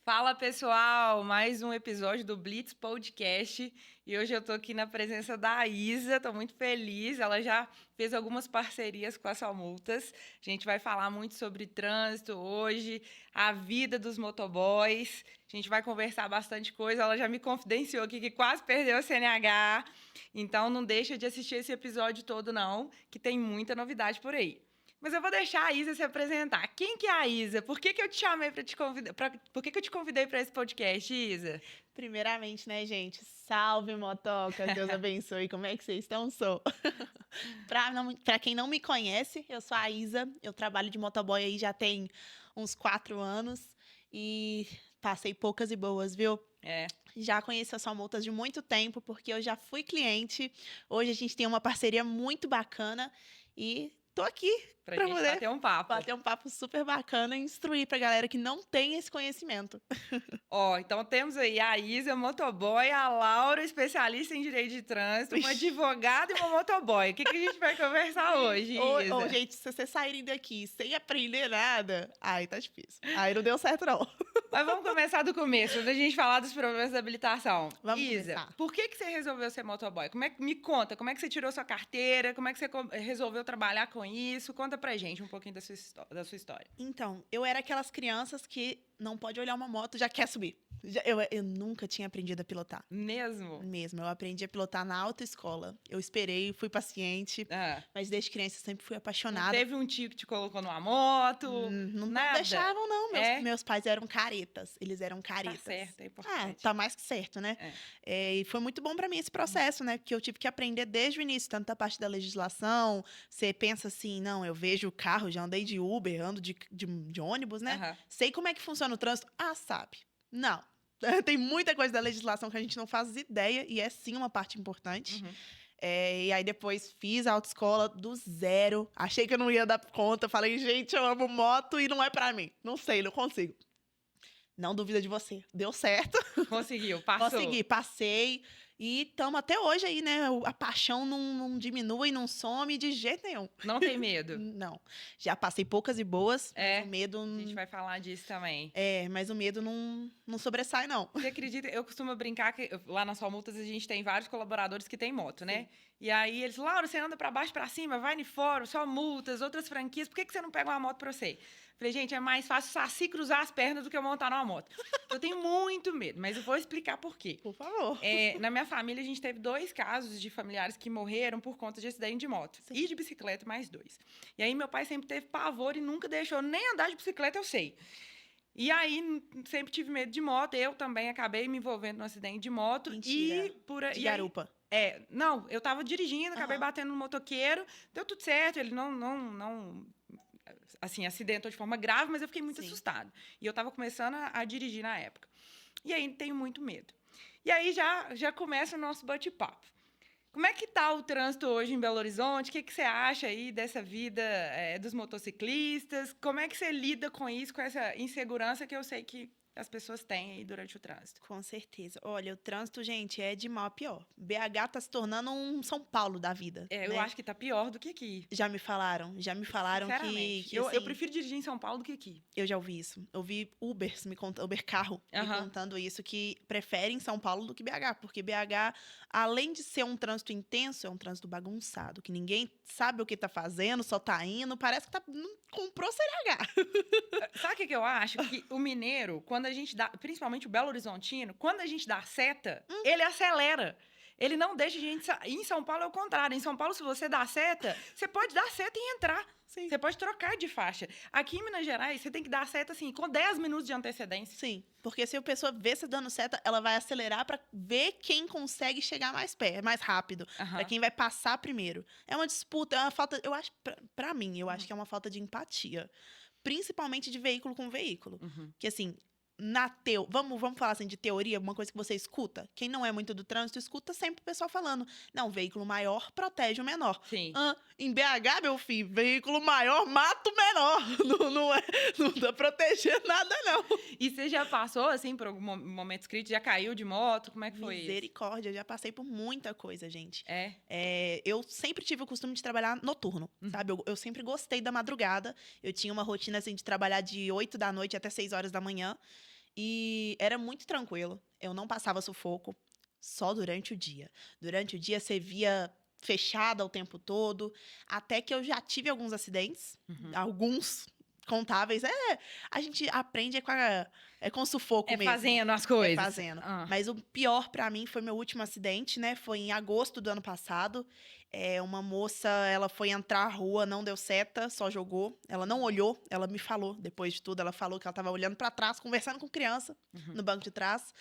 Fala pessoal, mais um episódio do Blitz Podcast e hoje eu tô aqui na presença da Isa, tô muito feliz, ela já fez algumas parcerias com a Só Multas, a gente vai falar muito sobre trânsito hoje, a vida dos motoboys, a gente vai conversar bastante coisa, ela já me confidenciou aqui que quase perdeu a CNH, então não deixa de assistir esse episódio todo não, que tem muita novidade por aí. Mas eu vou deixar a Isa se apresentar. Quem que é a Isa? Por que eu te chamei para te convidar? Por que eu te convidei para esse podcast, Isa? Primeiramente, né, gente? Salve, motocas! Deus abençoe. Como é que vocês estão? Sou. Pra quem não me conhece, eu sou a Isa. Eu trabalho de motoboy aí já tem uns 4 anos. E passei poucas e boas, viu? É. Já conheço a Só Multas de muito tempo, porque eu já fui cliente. Hoje a gente tem uma parceria muito bacana. E tô aqui Pra pra gente poder bater um papo. bater um papo super bacana e instruir pra galera que não tem esse conhecimento. Ó, então temos aí a Isa, motoboy, a Laura, especialista em direito de trânsito, uma Ixi. advogada e uma motoboy. O que a gente vai conversar hoje, Isa? Ô, gente, se vocês saírem daqui sem aprender nada, aí tá difícil. Aí não deu certo, não. Mas vamos começar do começo, da gente falar dos problemas da habilitação. Vamos Isa, começar. por que você resolveu ser motoboy? Me conta, como é que você tirou sua carteira? Como é que você resolveu trabalhar com isso? Conta pra gente um pouquinho da sua história. Então, eu era aquelas crianças que não pode olhar uma moto, já quer subir. Eu nunca tinha aprendido a pilotar. Mesmo? Mesmo, eu aprendi a pilotar na autoescola. Eu esperei, fui paciente, Ah, mas desde criança eu sempre fui não apaixonada. teve um tio que te colocou numa moto? Não Nada? deixavam, não. É? Meus pais eram caretas. Eles eram Tá caretas. certo, é Ah, importante. tá mais que certo, né? E foi muito bom pra mim esse processo, né? Porque eu tive que aprender desde o início, tanto da parte da legislação. Você pensa assim, não, eu vejo o carro, já andei de Uber, ando de ônibus, né? Aham. Sei como é que funciona o trânsito. Ah, sabe. Não. Tem muita coisa da legislação que a gente não faz ideia e é sim uma parte importante. Uhum. E aí depois fiz a autoescola do zero. Achei que eu não ia dar conta. Falei, gente, eu amo moto e não é pra mim. Não sei, não consigo. Não duvida de você. Deu certo. Conseguiu, passou. Consegui, passei. E estamos até hoje aí, né? A paixão não diminui, não some de jeito nenhum. Não tem medo? Não. Já passei poucas e boas, É, mas o medo. A gente vai falar disso também. Mas o medo não sobressai, não. Você acredita? Eu costumo brincar que lá na Só Multas a gente tem vários colaboradores que têm moto, né? E aí eles, Laura, você anda pra baixo, pra cima, vai no fórum, Só Multas, outras franquias, por que você não pega uma moto pra você? Falei, gente, é mais fácil saci cruzar as pernas do que eu montar numa moto. Eu tenho muito medo, mas eu vou explicar por quê. Por favor. Na minha família, a gente teve 2 casos de familiares que morreram por conta de acidente de moto. Sim. E de bicicleta, mais 2. E aí, meu pai sempre teve pavor e nunca deixou nem andar de bicicleta, eu sei. E aí, sempre tive medo de moto. Eu também acabei me envolvendo num acidente de moto. Mentira. E por aí. De garupa. Não, eu tava dirigindo, acabei Aham. batendo no motoqueiro. Deu tudo certo, ele não assim, acidentou de forma grave, mas eu fiquei muito Sim. assustada. E eu tava começando a dirigir na época. E aí, tenho muito medo. E aí, já começa o nosso bate-papo. Como é que tá o trânsito hoje em Belo Horizonte? O que você acha aí dessa vida dos motociclistas? Como é que você lida com isso, com essa insegurança que eu sei que as pessoas têm aí durante o trânsito? Com certeza. Olha, o trânsito, gente, é de mal a pior. BH tá se tornando um São Paulo da vida. Eu né? acho que tá pior do que aqui. Já me falaram Sinceramente. que Eu assim, prefiro dirigir em São Paulo do que aqui. eu já ouvi isso. Eu vi Uber carro, me Aham. contando isso, que preferem São Paulo do que BH, porque BH, além de ser um trânsito intenso, é um trânsito bagunçado, que ninguém sabe o que tá fazendo, só tá indo, parece que não comprou CNH. Sabe o que eu acho? Que o mineiro, quando a gente dá, principalmente o Belo Horizontino, quando a gente dá seta, ele acelera. Ele não deixa a gente. Em São Paulo é o contrário. Em São Paulo, se você dá seta, você pode dar seta e entrar. Sim. Você pode trocar de faixa. Aqui em Minas Gerais, você tem que dar seta assim, com 10 minutos de antecedência. Sim, porque se a pessoa vê você dando seta, ela vai acelerar pra ver quem consegue chegar mais perto, mais rápido, Aham. pra quem vai passar primeiro. É uma disputa, é uma falta, eu acho, pra mim, eu acho que é uma falta de empatia, principalmente de veículo com veículo. Uhum. Que assim, vamos falar assim de teoria, uma coisa que você escuta. Quem não é muito do trânsito escuta sempre o pessoal falando: "Não, veículo maior protege o menor". Sim. Em BH, meu filho, veículo maior mata o menor. Não dá proteger nada, não. E você já passou, assim, por algum momento crítico? Já caiu de moto? Como é que foi isso? Misericórdia, eu já passei por muita coisa, gente. É? Eu sempre tive o costume de trabalhar noturno, sabe? Eu sempre gostei da madrugada. Eu tinha uma rotina, assim, de trabalhar de 8 da noite até 6 horas da manhã. E era muito tranquilo. Eu não passava sufoco, só durante o dia. Durante o dia você via fechada o tempo todo, até que eu já tive alguns acidentes, Uhum. alguns contáveis. A gente aprende com sufoco É mesmo. fazendo as É coisas. fazendo. Ah. Mas o pior pra mim foi meu último acidente, né? Foi em agosto do ano passado. Uma moça, ela foi entrar à rua, não deu seta, só jogou. Ela não olhou, ela me falou, depois de tudo, ela falou que ela tava olhando pra trás, conversando com criança, Uhum. no banco de trás.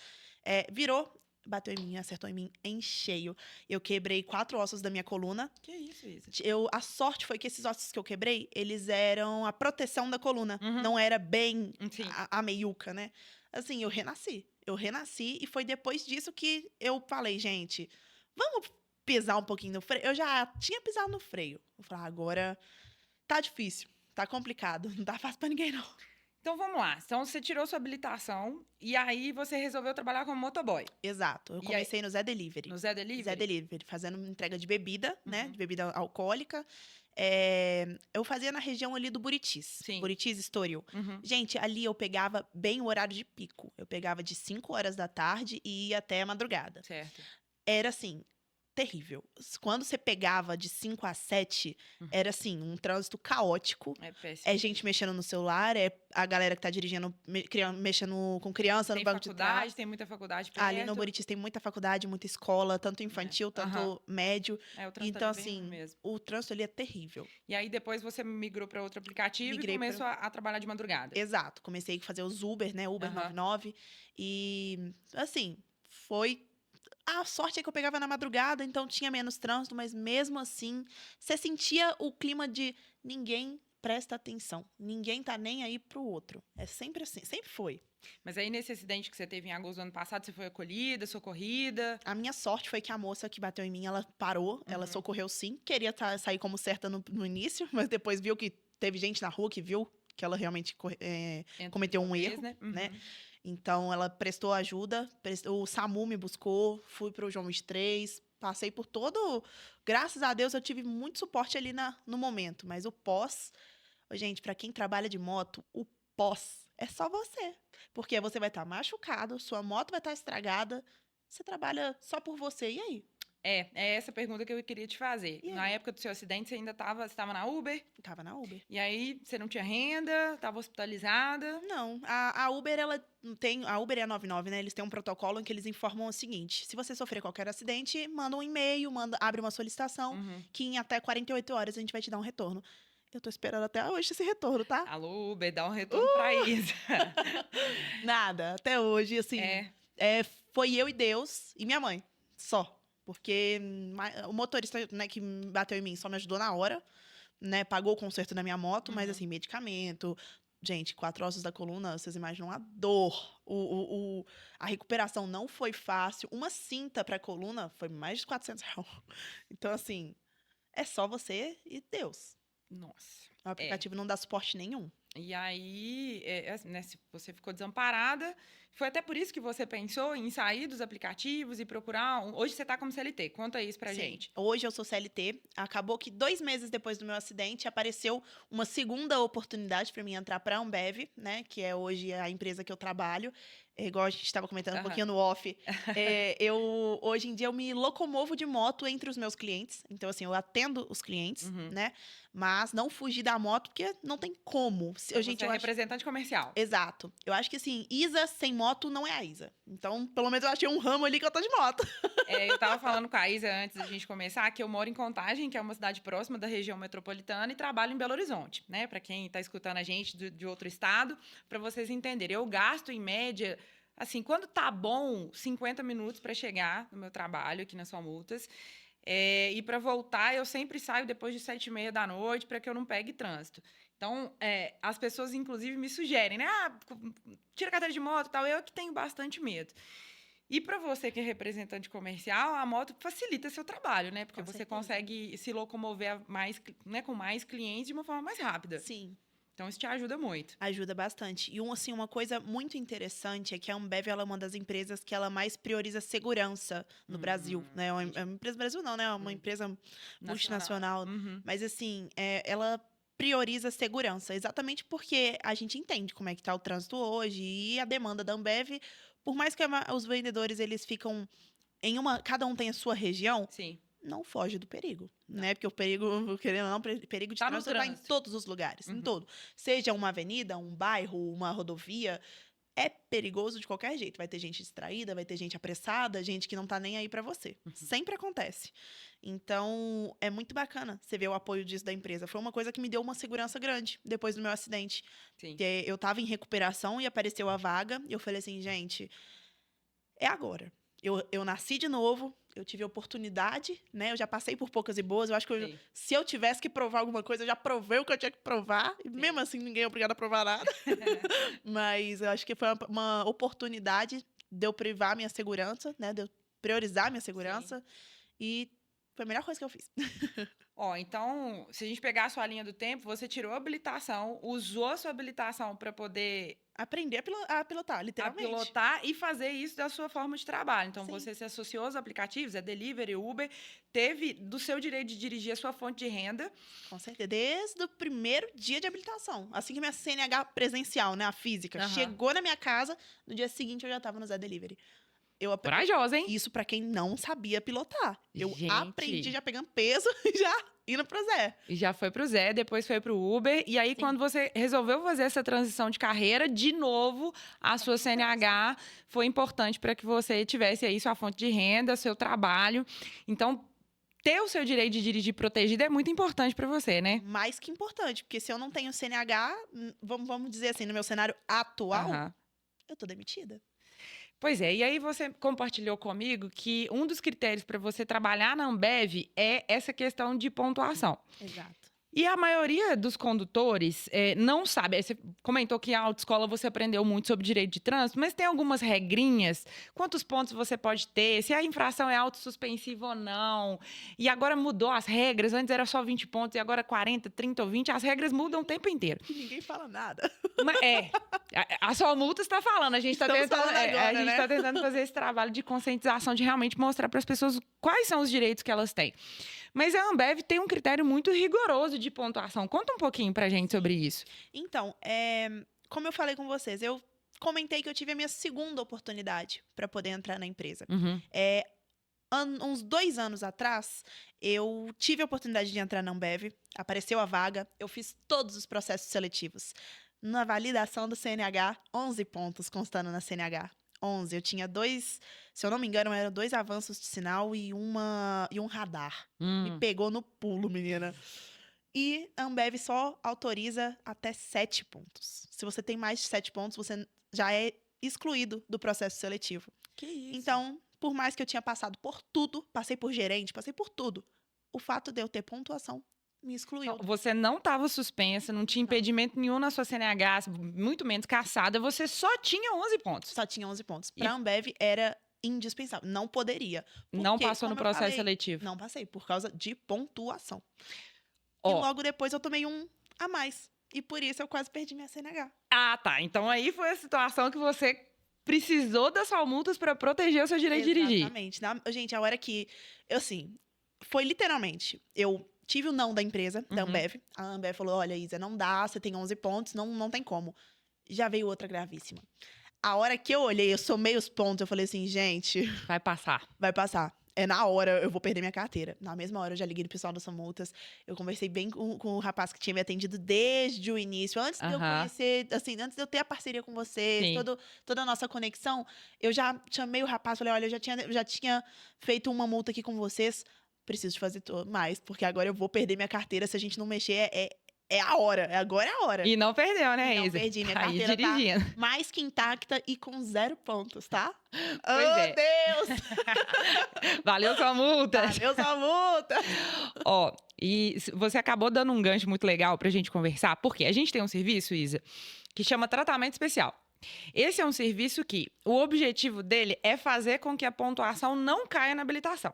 Virou, bateu em mim, acertou em mim em cheio. Eu quebrei 4 ossos da minha coluna. Que isso, Isa? A sorte foi que esses ossos que eu quebrei, eles eram a proteção da coluna. Uhum. Não era bem Sim. a meiuca, né? Assim, eu renasci. Eu renasci e foi depois disso que eu falei, gente, vamos pisar um pouquinho no freio. Eu já tinha pisado no freio. Eu falei, agora tá difícil, tá complicado, não tá fácil pra ninguém, não. Então vamos lá. Então você tirou sua habilitação e aí você resolveu trabalhar como motoboy. Exato. Eu E aí- comecei no Zé Delivery. No Zé Delivery? Zé Delivery, fazendo entrega de bebida, né? Uhum. De bebida alcoólica. Eu fazia na região ali do Buritis. Sim. Buritis, Estoril. Uhum. Gente, ali eu pegava bem o horário de pico. Eu pegava de 5 horas da tarde e ia até a madrugada. Certo. Era assim, terrível. Quando você pegava de 5 a 7, Uhum. era assim, um trânsito caótico. É péssimo. É gente mexendo no celular, é a galera que tá dirigindo, mexendo com criança Tem no banco de trás. faculdade, tem muita faculdade perto. Ali no Buritis tem muita faculdade, muita escola, tanto infantil, tanto Aham. médio. O trânsito Então, é bem ruim assim, mesmo. o trânsito ali é terrível. E aí depois você migrou para outro aplicativo Migrei e começou a trabalhar de madrugada. Exato. Comecei a fazer os Uber, né? Uber Aham. 99. E, assim, foi. A sorte é que eu pegava na madrugada, então tinha menos trânsito, mas mesmo assim, você sentia o clima de ninguém presta atenção. Ninguém tá nem aí pro outro. É sempre assim, sempre foi. Mas aí nesse acidente que você teve em agosto do ano passado, você foi acolhida, socorrida? A minha sorte foi que a moça que bateu em mim, ela parou, ela Uhum. socorreu sim. Queria sair como certa no início, mas depois viu que teve gente na rua que viu que ela realmente Entrou cometeu um de erro, vez, né? Uhum. Então ela prestou ajuda, o SAMU me buscou, fui pro João 23, passei por todo. Graças a Deus eu tive muito suporte ali no momento, mas o pós, gente, pra quem trabalha de moto, o pós é só você. Porque você vai estar machucado, sua moto vai estar estragada, você trabalha só por você. E aí? É essa pergunta que eu queria te fazer. E Na aí? época do seu acidente, você ainda estava na Uber? Tava na Uber. E aí você não tinha renda, estava hospitalizada? Não, a Uber, ela tem. A Uber é a 99, né? Eles têm um protocolo em que eles informam o seguinte: se você sofrer qualquer acidente, manda um e-mail, abre uma solicitação, Uhum. que em até 48 horas a gente vai te dar um retorno. Eu tô esperando até hoje esse retorno, tá? Alô, Uber, dá um retorno pra Isa. Nada, até hoje, assim. Foi eu e Deus e minha mãe, só. Porque o motorista, né, que bateu em mim só me ajudou na hora, né? Pagou o conserto da minha moto, mas Uhum. assim, medicamento. Gente, 4 ossos da coluna, vocês imaginam a dor. A recuperação não foi fácil. Uma cinta pra coluna foi mais de R$ 400. Então, assim, é só você e Deus. Nossa. O aplicativo não dá suporte nenhum. E aí, né, se você ficou desamparada, foi até por isso que você pensou em sair dos aplicativos e procurar. Hoje você está como CLT, conta isso pra Sim. gente. Hoje eu sou CLT. Acabou que 2 meses depois do meu acidente apareceu uma segunda oportunidade para mim entrar para a Ambev, né? Que é hoje a empresa que eu trabalho. Igual a gente estava comentando um pouquinho no off. Hoje em dia eu me locomovo de moto entre os meus clientes. Então, assim, eu atendo os clientes, Uhum. né? Mas não fugir da moto, porque não tem como. Então, você é representante comercial. Exato. Eu acho que, assim, Isa sem moto não é a Isa. Então, pelo menos eu achei um ramo ali que eu tô de moto. Eu tava falando com a Isa antes da gente começar que eu moro em Contagem, que é uma cidade próxima da região metropolitana, e trabalho em Belo Horizonte, né? Para quem tá escutando a gente de outro estado, para vocês entenderem. Eu gasto, em média, assim, quando tá bom, 50 minutos para chegar no meu trabalho aqui na Sua Multas. E para voltar, eu sempre saio depois de 7h30 da noite para que eu não pegue trânsito. Então, as pessoas, inclusive, me sugerem, né? Tira a carteira de moto e tal. Eu que tenho bastante medo. E para você que é representante comercial, a moto facilita seu trabalho, né? Porque Com você certeza. consegue se locomover mais, né, com mais clientes de uma forma mais rápida. Sim. Então, isso te ajuda muito. Ajuda bastante. E assim, uma coisa muito interessante é que a Ambev ela é uma das empresas que ela mais prioriza segurança no Brasil, né? É uma empresa do Brasil não, né? É uma empresa multinacional. Uhum. Mas assim, ela prioriza segurança, exatamente porque a gente entende como é que tá o trânsito hoje e a demanda da Ambev, por mais que os vendedores eles ficam cada um tem a sua região, Sim. não foge do perigo, Não. né? Porque o perigo, querendo ou não, perigo de Tá no trânsito tá em trânsito. todos os lugares, em Uhum. todo. Seja uma avenida, um bairro, uma rodovia, é perigoso de qualquer jeito. Vai ter gente distraída, vai ter gente apressada, gente que não tá nem aí pra você. Sempre acontece. Então, é muito bacana você ver o apoio disso da empresa. Foi uma coisa que me deu uma segurança grande depois do meu acidente. Sim. Que eu tava em recuperação e apareceu a vaga, e eu falei assim, gente, é agora. Eu nasci de novo, eu tive a oportunidade, né? Eu já passei por poucas e boas. Eu acho que Sim. se eu tivesse que provar alguma coisa, eu já provei o que eu tinha que provar. E mesmo assim, ninguém é obrigado a provar nada. Mas eu acho que foi uma oportunidade de eu privar minha segurança, né? De eu priorizar minha segurança. E foi a melhor coisa que eu fiz. Ó, então, se a gente pegar a sua linha do tempo, você tirou a habilitação, usou a sua habilitação para poder Aprender a pilotar, literalmente. pilotar e fazer isso da sua forma de trabalho. Então, Sim. você se associou aos aplicativos, é Delivery, Uber, teve do seu direito de dirigir a sua fonte de renda. Com certeza. Desde o primeiro dia de habilitação. Assim que minha CNH presencial, né, a física, Aham. chegou na minha casa, no dia seguinte eu já tava no Zé Delivery. Eu aprendi Corajosa, hein? isso pra quem não sabia pilotar. Eu Gente. aprendi já pegando peso e já indo pro Zé. E já foi pro Zé, depois foi pro Uber. E aí, Sim. quando você resolveu fazer essa transição de carreira, de novo, a sua CNH foi importante para que você tivesse aí sua fonte de renda, seu trabalho. Então, ter o seu direito de dirigir protegido é muito importante para você, né? Mais que importante, porque se eu não tenho CNH, vamos dizer assim, no meu cenário atual, Aham. eu tô demitida. Pois é, e aí você compartilhou comigo que um dos critérios para você trabalhar na Ambev é essa questão de pontuação. Exato. E a maioria dos condutores não sabe. Aí você comentou que na autoescola você aprendeu muito sobre direito de trânsito, mas tem algumas regrinhas. Quantos pontos você pode ter? Se a infração é autossuspensiva ou não. E agora mudou as regras. Antes era só 20 pontos e agora 40, 30 ou 20. As regras mudam o tempo inteiro. E ninguém fala nada. Mas, a sua multa está falando. A gente está Estamos tentando, falando agora, a gente né? tá tentando fazer esse trabalho de conscientização, de realmente mostrar para as pessoas quais são os direitos que elas têm. Mas a Ambev tem um critério muito rigoroso de pontuação. Conta um pouquinho pra gente sobre isso. Então, como eu falei com vocês, eu comentei que eu tive a minha segunda oportunidade para poder entrar na empresa. Uhum. Uns 2 anos atrás, eu tive a oportunidade de entrar na Ambev, apareceu a vaga, eu fiz todos os processos seletivos. Na validação do CNH, 11 pontos constando na CNH. 11. Eu tinha 2, se eu não me engano, eram 2 avanços de sinal e um radar. Me pegou no pulo, menina. E a Ambev só autoriza até 7 pontos. Se você tem mais de 7 pontos, você já é excluído do processo seletivo. Que isso? Então, por mais que eu tinha passado por tudo, passei por gerente, passei por tudo, o fato de eu ter pontuação me excluiu. Então, você não estava suspensa, não tinha impedimento nenhum na sua CNH, muito menos caçada, você só tinha 11 pontos. Só tinha 11 pontos. Pra Ambev era indispensável, não poderia. Não Porque, passou no como eu processo falei, seletivo. Não passei, por causa de pontuação. Ó. E logo depois eu tomei um a mais. E por isso eu quase perdi minha CNH. Ah, tá. Então aí foi a situação que você precisou das sua multas para proteger o seu direito de dirigir. Exatamente. Gente, a hora que... foi literalmente... Eu tive o não da empresa, da Ambev. A Ambev falou, olha, Isa, não dá, você tem 11 pontos, não tem como. Já veio outra gravíssima. A hora que eu olhei, eu somei os pontos, eu falei assim, gente... Vai passar. Vai passar. Na hora, eu vou perder minha carteira. Na mesma hora, eu já liguei no pessoal das multas. Eu conversei bem com o rapaz que tinha me atendido desde o início. Antes de eu conhecer, assim, antes de eu ter a parceria com vocês, toda a nossa conexão, eu já chamei o rapaz, falei, olha, eu já tinha feito uma multa aqui com vocês, preciso de fazer mais, porque agora eu vou perder minha carteira se a gente não mexer, é a hora, agora é a hora. E não perdeu, né, Não Isa? perdi, minha Tá aí carteira dirigindo. tá mais que intacta e com 0 pontos, tá? Pois Deus! Valeu sua multa! Valeu sua multa! Ó, e você acabou dando um gancho muito legal pra gente conversar, porque a gente tem um serviço, Isa, que chama tratamento especial. Esse é um serviço que o objetivo dele é fazer com que a pontuação não caia na habilitação.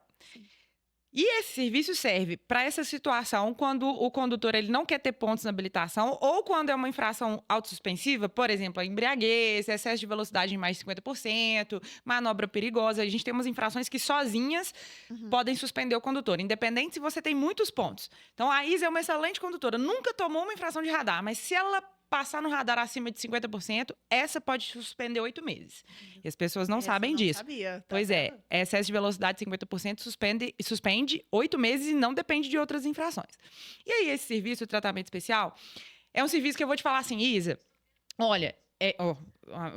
E esse serviço serve para essa situação quando o condutor ele não quer ter pontos na habilitação ou quando é uma infração autossuspensiva, por exemplo, a embriaguez, excesso de velocidade em mais de 50%, manobra perigosa. A gente tem umas infrações que sozinhas Uhum. podem suspender o condutor, independente se você tem muitos pontos. Então, a Isa é uma excelente condutora, nunca tomou uma infração de radar, mas se ela passar no radar acima de 50%, essa pode suspender 8 meses. E as pessoas não Essa eu sabem não disso. sabia, tá Pois é, vendo? excesso de velocidade de 50% suspende 8 meses e não depende de outras infrações. E aí, esse serviço, o tratamento especial, é um serviço que eu vou te falar assim, Isa, olha,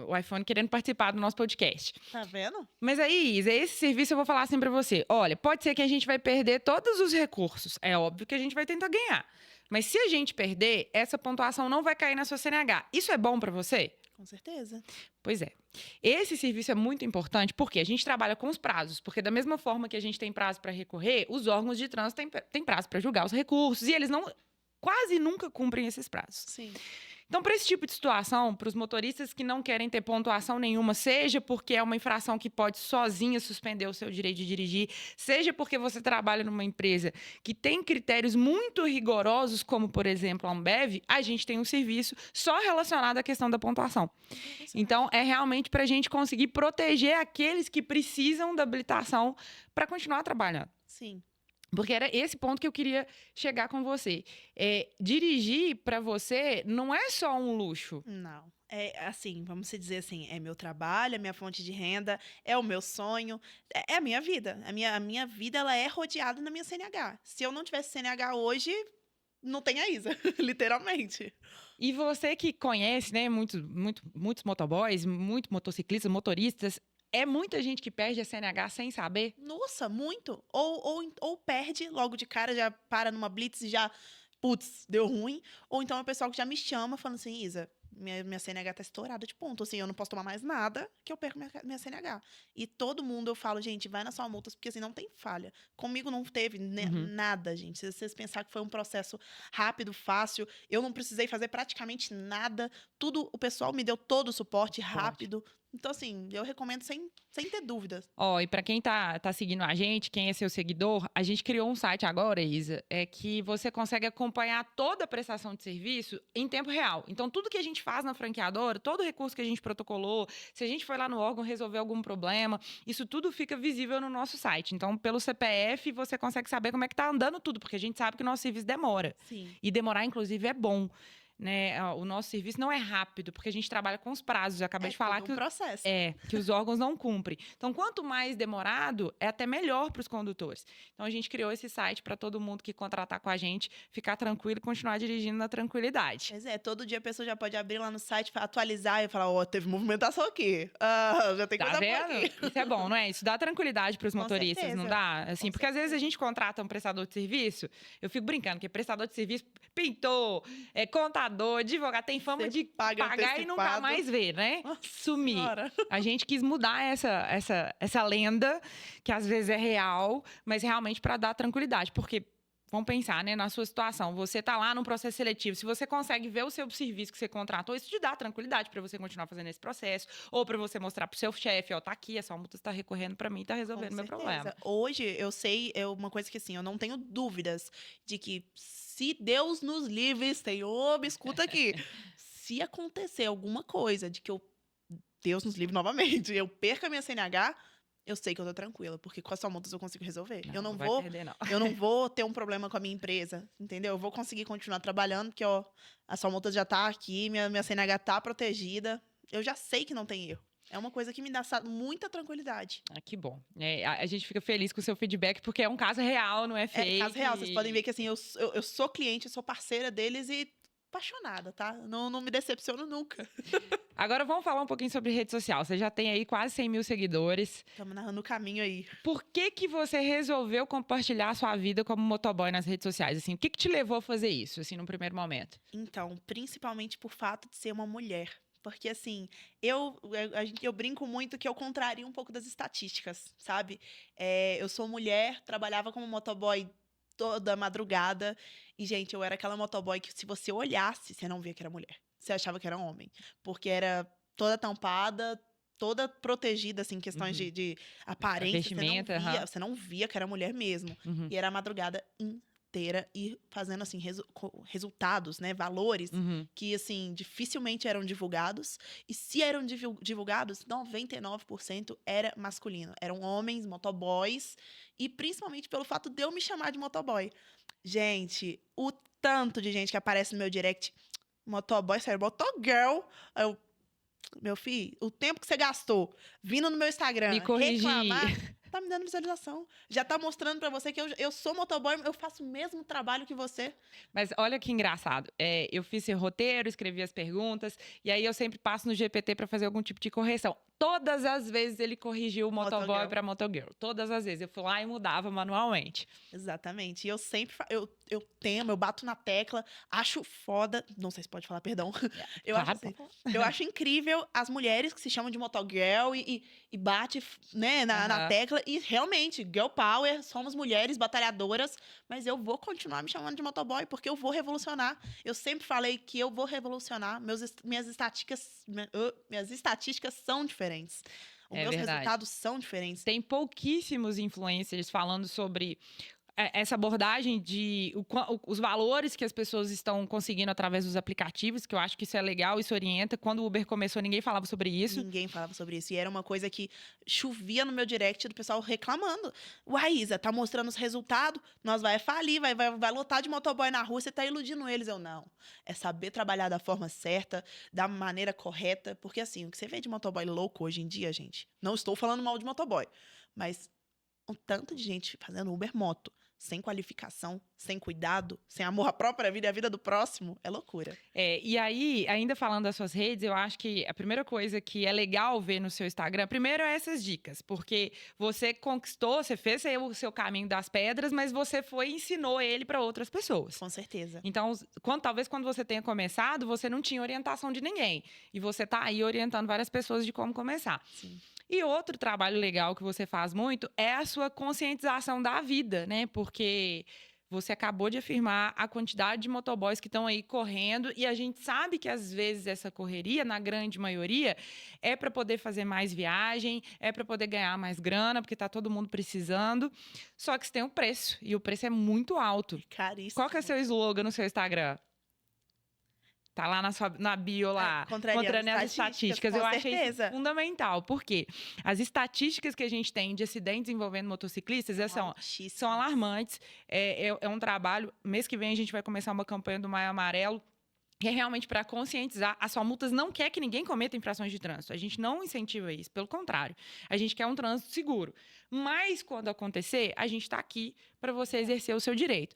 o iPhone querendo participar do nosso podcast. Tá vendo? Mas aí, Isa, esse serviço eu vou falar assim pra você. Olha, pode ser que a gente vai perder todos os recursos. É óbvio que a gente vai tentar ganhar. Mas se a gente perder, essa pontuação não vai cair na sua CNH. Isso é bom pra você? Com certeza. Pois é. Esse serviço é muito importante porque a gente trabalha com os prazos. Porque da mesma forma que a gente tem prazo para recorrer, os órgãos de trânsito têm prazo para julgar os recursos. E eles não quase nunca cumprem esses prazos. Sim. Então, para esse tipo de situação, para os motoristas que não querem ter pontuação nenhuma, seja porque é uma infração que pode sozinha suspender o seu direito de dirigir, seja porque você trabalha numa empresa que tem critérios muito rigorosos, como, por exemplo, a Ambev, a gente tem um serviço só relacionado à questão da pontuação. Então, é realmente para a gente conseguir proteger aqueles que precisam da habilitação para continuar trabalhando. Sim. Porque era esse ponto que eu queria chegar com você. Dirigir, para você, não é só um luxo. Não. É assim, vamos se dizer assim, é meu trabalho, é minha fonte de renda, é o meu sonho, é a minha vida. A minha vida, ela é rodeada na minha CNH. Se eu não tivesse CNH hoje, não tem a Isa, literalmente. E você que conhece, né, muitos motoboys, muitos motociclistas, motoristas, é muita gente que perde a CNH sem saber? Nossa, muito. Ou perde logo de cara, já para numa blitz e já, putz, deu ruim. Ou então é o pessoal que já me chama falando assim, Isa, minha CNH tá estourada de ponto. Assim, eu não posso tomar mais nada que eu perco minha CNH. E todo mundo eu falo, gente, vai na sua multas, porque assim, não tem falha. Comigo não teve Uhum. nada, gente. Se vocês pensar que foi um processo rápido, fácil, eu não precisei fazer praticamente nada. Tudo, o pessoal me deu todo o suporte rápido. Então, assim, eu recomendo sem ter dúvidas. Ó, e para quem tá seguindo a gente, quem é seu seguidor, a gente criou um site agora, Isa, que você consegue acompanhar toda a prestação de serviço em tempo real. Então, tudo que a gente faz na franqueadora, todo recurso que a gente protocolou, se a gente foi lá no órgão resolver algum problema, isso tudo fica visível no nosso site. Então, pelo CPF, você consegue saber como é que tá andando tudo, porque a gente sabe que o nosso serviço demora. Sim. E demorar, inclusive, é bom. Né? O nosso serviço não é rápido, porque a gente trabalha com os prazos. Eu acabei de falar todo um processo. que os órgãos não cumprem. Então, quanto mais demorado, é até melhor para os condutores. Então, a gente criou esse site para todo mundo que contratar com a gente ficar tranquilo e continuar dirigindo na tranquilidade. Pois é, todo dia a pessoa já pode abrir lá no site, atualizar e falar, ó, teve movimentação aqui. Já tem Tá coisa boa vendo? aqui. Isso é bom, não é? Isso dá tranquilidade para os Com motoristas, não certeza. dá? Assim, Com porque às vezes a gente contrata um prestador de serviço, eu fico brincando, que prestador de serviço, pintor, contador, advogado, tem fama Você de paga pagar e nunca antecipado. mais ver, né? Nossa Sumir. Senhora. A gente quis mudar essa lenda, que às vezes é real, mas realmente para dar tranquilidade, porque vamos pensar, né, na sua situação. Você tá lá num processo seletivo, se você consegue ver o seu serviço que você contratou, isso te dá tranquilidade para você continuar fazendo esse processo, ou para você mostrar pro seu chefe, ó, tá aqui, essa multa está recorrendo para mim, tá resolvendo meu problema. Hoje eu sei, é uma coisa que assim, eu não tenho dúvidas de que se Deus nos livre, Senhor, me escuta aqui. Se acontecer alguma coisa de que Deus nos livre novamente, eu perca a minha CNH, eu sei que eu tô tranquila, porque com as sua multas eu consigo resolver. Eu não vai vou, perder, não. eu não vou ter um problema com a minha empresa, entendeu? Eu vou conseguir continuar trabalhando, porque ó, a sua multa já tá aqui, minha CNH tá protegida. Eu já sei que não tem erro. É uma coisa que me dá muita tranquilidade. Ah, que bom. A gente fica feliz com o seu feedback, porque é um caso real, não é fake. É caso real. Vocês podem ver que assim, eu sou cliente, eu sou parceira deles e apaixonada, tá? Não me decepciono nunca. Agora vamos falar um pouquinho sobre rede social. Você já tem aí quase 100 mil seguidores. Estamos no caminho aí. Por que você resolveu compartilhar a sua vida como motoboy nas redes sociais? Assim, o que te levou a fazer isso, assim, no primeiro momento? Então, principalmente por fato de ser uma mulher. Porque, assim, eu brinco muito que eu contrario um pouco das estatísticas, sabe? Eu sou mulher, trabalhava como motoboy toda madrugada. E, gente, eu era aquela motoboy que se você olhasse, você não via que era mulher. Você achava que era homem. Porque era toda tampada, toda protegida, assim, questões de aparência. Vestimenta, Você não via que era mulher mesmo. Uhum. E era a madrugada inteira e fazendo, assim, resultados, né? Valores Uhum. que, assim, dificilmente eram divulgados. E se eram divulgados, 99% era masculino. Eram homens, motoboys. E principalmente pelo fato de eu me chamar de motoboy. Gente, o tanto de gente que aparece no meu direct, motoboy, sério, motogirl. Eu, meu filho, o tempo que você gastou vindo no meu Instagram Me corrigir. reclamar, tá me dando visualização. Já tá mostrando pra você que eu sou motoboy, eu faço o mesmo trabalho que você. Mas olha que engraçado. Eu fiz esse roteiro, escrevi as perguntas, e aí eu sempre passo no GPT para fazer algum tipo de correção. Todas as vezes ele corrigiu o motoboy Motogirl. para motogirl. Todas as vezes. Eu fui lá e mudava manualmente. Exatamente. E eu sempre eu temo, eu bato na tecla, acho foda. Não sei se pode falar, perdão. Eu Claro, acho assim, pode falar. eu acho incrível as mulheres que se chamam de motogirl e bate, né, na Aham. tecla. E realmente, girl power, somos mulheres batalhadoras, mas eu vou continuar me chamando de motoboy porque eu vou revolucionar. Eu sempre falei que eu vou revolucionar. Minhas estatísticas são diferentes. Os É meus verdade. resultados são diferentes. Tem pouquíssimos influencers falando sobre essa abordagem de os valores que as pessoas estão conseguindo através dos aplicativos, que eu acho que isso é legal, isso orienta. Quando o Uber começou, ninguém falava sobre isso. Ninguém falava sobre isso. E era uma coisa que chovia no meu direct do pessoal reclamando. Uai, Isa, tá mostrando os resultados, nós vai falir, vai lotar de motoboy na rua, você tá iludindo eles. Eu, não. É saber trabalhar da forma certa, da maneira correta. Porque, assim, o que você vê de motoboy louco hoje em dia, gente, não estou falando mal de motoboy, mas um tanto de gente fazendo Uber moto, sem qualificação, sem cuidado, sem amor à própria vida e à vida do próximo, é loucura. E aí, ainda falando das suas redes, eu acho que a primeira coisa que é legal ver no seu Instagram, primeiro é essas dicas, porque você conquistou, você fez o seu caminho das pedras, mas você foi e ensinou ele para outras pessoas. Com certeza. Então, talvez quando você tenha começado, você não tinha orientação de ninguém. E você tá aí orientando várias pessoas de como começar. Sim. E outro trabalho legal que você faz muito é a sua conscientização da vida, né? Porque você acabou de afirmar a quantidade de motoboys que estão aí correndo e a gente sabe que às vezes essa correria, na grande maioria, é para poder fazer mais viagem, é para poder ganhar mais grana, porque tá todo mundo precisando. Só que isso tem um preço e o preço é muito alto. Caríssimo. Qual que é o seu slogan no seu Instagram? Tá lá na bio lá, contrariando as estatísticas. Com Eu achei isso certeza. fundamental, porque as estatísticas que a gente tem de acidentes envolvendo motociclistas são Altíssimo. alarmantes. É um trabalho. Mês que vem a gente vai começar uma campanha do Maio Amarelo, que é realmente para conscientizar. A Só Multas não quer que ninguém cometa infrações de trânsito. A gente não incentiva isso, pelo contrário. A gente quer um trânsito seguro. Mas, quando acontecer, a gente está aqui para você exercer o seu direito.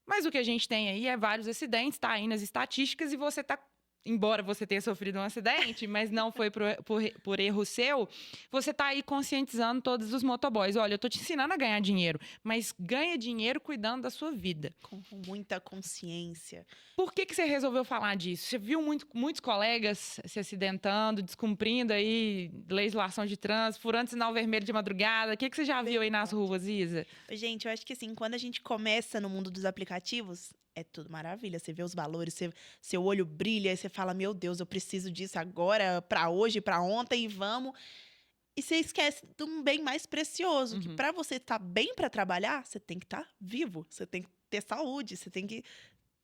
Mas o que a gente tem aí é vários acidentes, tá aí nas estatísticas, e você tá. Embora você tenha sofrido um acidente, mas não foi por erro seu, você tá aí conscientizando todos os motoboys. Olha, eu tô te ensinando a ganhar dinheiro, mas ganha dinheiro cuidando da sua vida. Com muita consciência. Por que você resolveu falar disso? Você viu muitos colegas se acidentando, descumprindo aí legislação de trânsito, furando sinal vermelho de madrugada. O que você já viu aí nas ruas, Isa? Gente, eu acho que assim, quando a gente começa no mundo dos aplicativos, é tudo maravilha. Você vê os valores, seu olho brilha, e você fala, meu Deus, eu preciso disso agora, pra hoje, pra ontem, e vamos. E você esquece de um bem mais precioso, que pra você estar bem pra trabalhar, você tem que estar vivo, você tem que ter saúde, você tem que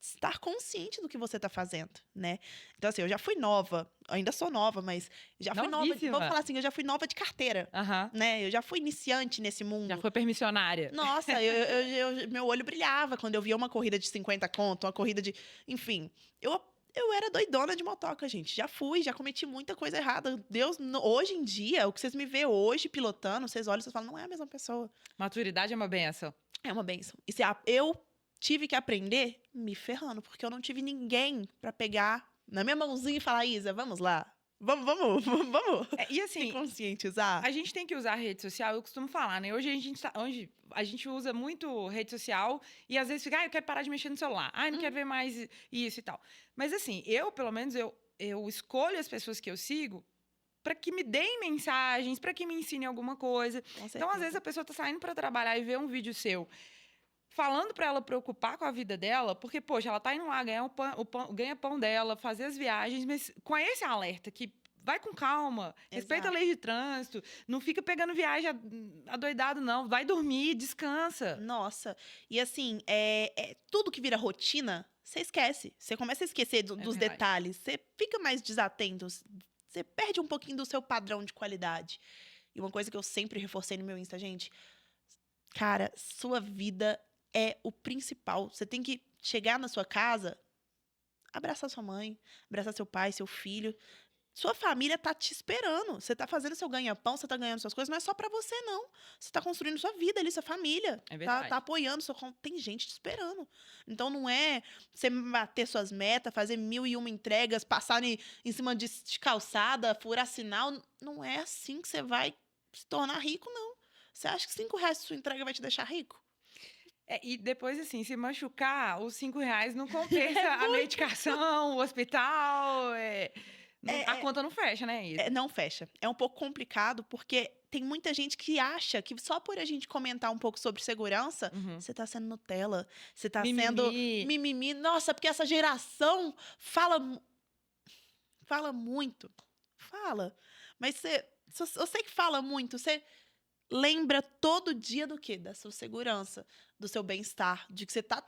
estar consciente do que você tá fazendo, né? Então, assim, eu já fui nova, ainda sou nova, mas já fui nova. Novíssima. Vamos falar assim, eu já fui nova de carteira, Aham. né? Eu já fui iniciante nesse mundo. Já foi permissionária. Nossa, meu olho brilhava quando eu via uma corrida de 50 conto, uma corrida de. Enfim, eu era doidona de motoca, gente. Já fui, já cometi muita coisa errada. Deus, hoje em dia, o que vocês me vê hoje pilotando, vocês olham e vocês falam, não é a mesma pessoa. Maturidade é uma benção. É uma bênção. E se eu tive que aprender me ferrando, porque eu não tive ninguém pra pegar na minha mãozinha e falar, Isa, vamos lá. Vamos. E assim, se conscientizar. a gente tem que usar a rede social, eu costumo falar, né? Hoje a gente usa muito rede social e às vezes fica, eu quero parar de mexer no celular. Não quero ver mais isso e tal. Mas assim, pelo menos, eu escolho as pessoas que eu sigo para que me deem mensagens, para que me ensinem alguma coisa. Então, às vezes, a pessoa tá saindo para trabalhar e vê um vídeo seu falando para ela preocupar com a vida dela, porque, poxa, ela tá indo lá ganhar ganha pão dela, fazer as viagens, mas com esse alerta que vai com calma, respeita a Exato. lei de trânsito, não fica pegando viagem adoidado, não. Vai dormir, descansa. Nossa, e assim, tudo que vira rotina, você esquece. Você começa a esquecer É dos verdade. detalhes, você fica mais desatento, você perde um pouquinho do seu padrão de qualidade. E uma coisa que eu sempre reforcei no meu Insta, gente, cara, sua vida é o principal. Você tem que chegar na sua casa, abraçar sua mãe, abraçar seu pai, seu filho. Sua família tá te esperando. Você tá fazendo seu ganha-pão, você tá ganhando suas coisas, não é só pra você, não. Você tá construindo sua vida ali, sua família. É Tá verdade. apoiando. Tem gente te esperando. Então não é você bater suas metas, fazer 1001 entregas, passar em cima de calçada, furar sinal. Não é assim que você vai se tornar rico, não. Você acha que R$ 5 de sua entrega vai te deixar rico? E depois, assim, se machucar, os R$ 5 não compensa É a muito. medicação, o hospital. A É, conta não fecha, né, Isa? não fecha. É um pouco complicado, porque tem muita gente que acha que só por a gente comentar um pouco sobre segurança, Uhum. você tá sendo Nutella, você tá sendo Mimimi. mimimi. Nossa, porque essa geração fala, fala muito. Fala. Mas eu sei que fala muito. Você lembra todo dia do quê? Da sua segurança, do seu bem-estar, de que você tá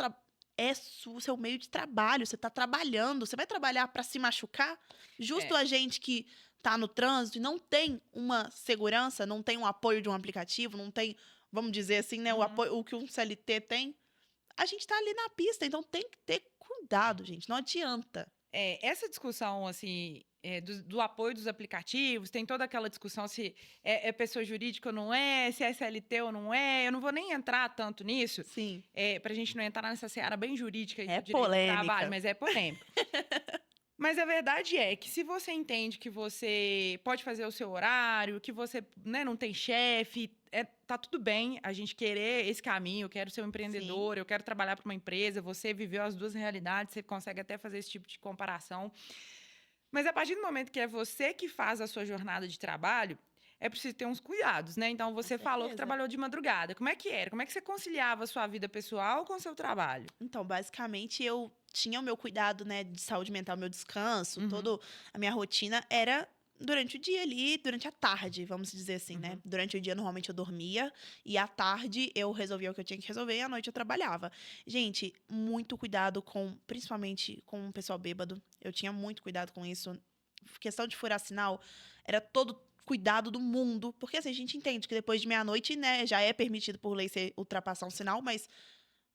o seu meio de trabalho, você tá trabalhando, você vai trabalhar para se machucar? Justo É. a gente que tá no trânsito e não tem uma segurança, não tem um apoio de um aplicativo, não tem, vamos dizer assim, né, o Uhum. apoio, o que um CLT tem, a gente tá ali na pista, então tem que ter cuidado, gente, não adianta. Essa discussão, assim, do apoio dos aplicativos, tem toda aquela discussão se é pessoa jurídica ou não é, se é SLT ou não é. Eu não vou nem entrar tanto nisso, Sim, para a gente não entrar nessa seara bem jurídica aí é do direito do trabalho, polêmica. mas é polêmico. Mas a verdade é que se você entende que você pode fazer o seu horário, que você, né, não tem chefe, tá tudo bem a gente querer esse caminho. Eu quero ser um Sim, empreendedor, eu quero trabalhar para uma empresa. Você viveu as duas realidades, você consegue até fazer esse tipo de comparação. Mas a partir do momento que é você que faz a sua jornada de trabalho, é preciso ter uns cuidados, né? Então com você falou que certeza. trabalhou de madrugada. Como é que era? Como é que você conciliava a sua vida pessoal com o seu trabalho? Então, basicamente, eu tinha o meu cuidado, né, de saúde mental, meu descanso, Uhum, toda a minha rotina era durante o dia ali, durante a tarde, vamos dizer assim, né? uhum. Durante o dia, normalmente, eu dormia e à tarde eu resolvia o que eu tinha que resolver e à noite eu trabalhava. Gente, muito cuidado com, principalmente com o pessoal bêbado. Eu tinha muito cuidado com isso. Questão de furar sinal, era todo cuidado do mundo, porque assim, a gente entende que depois de meia-noite, né, já é permitido por lei você ultrapassar um sinal, mas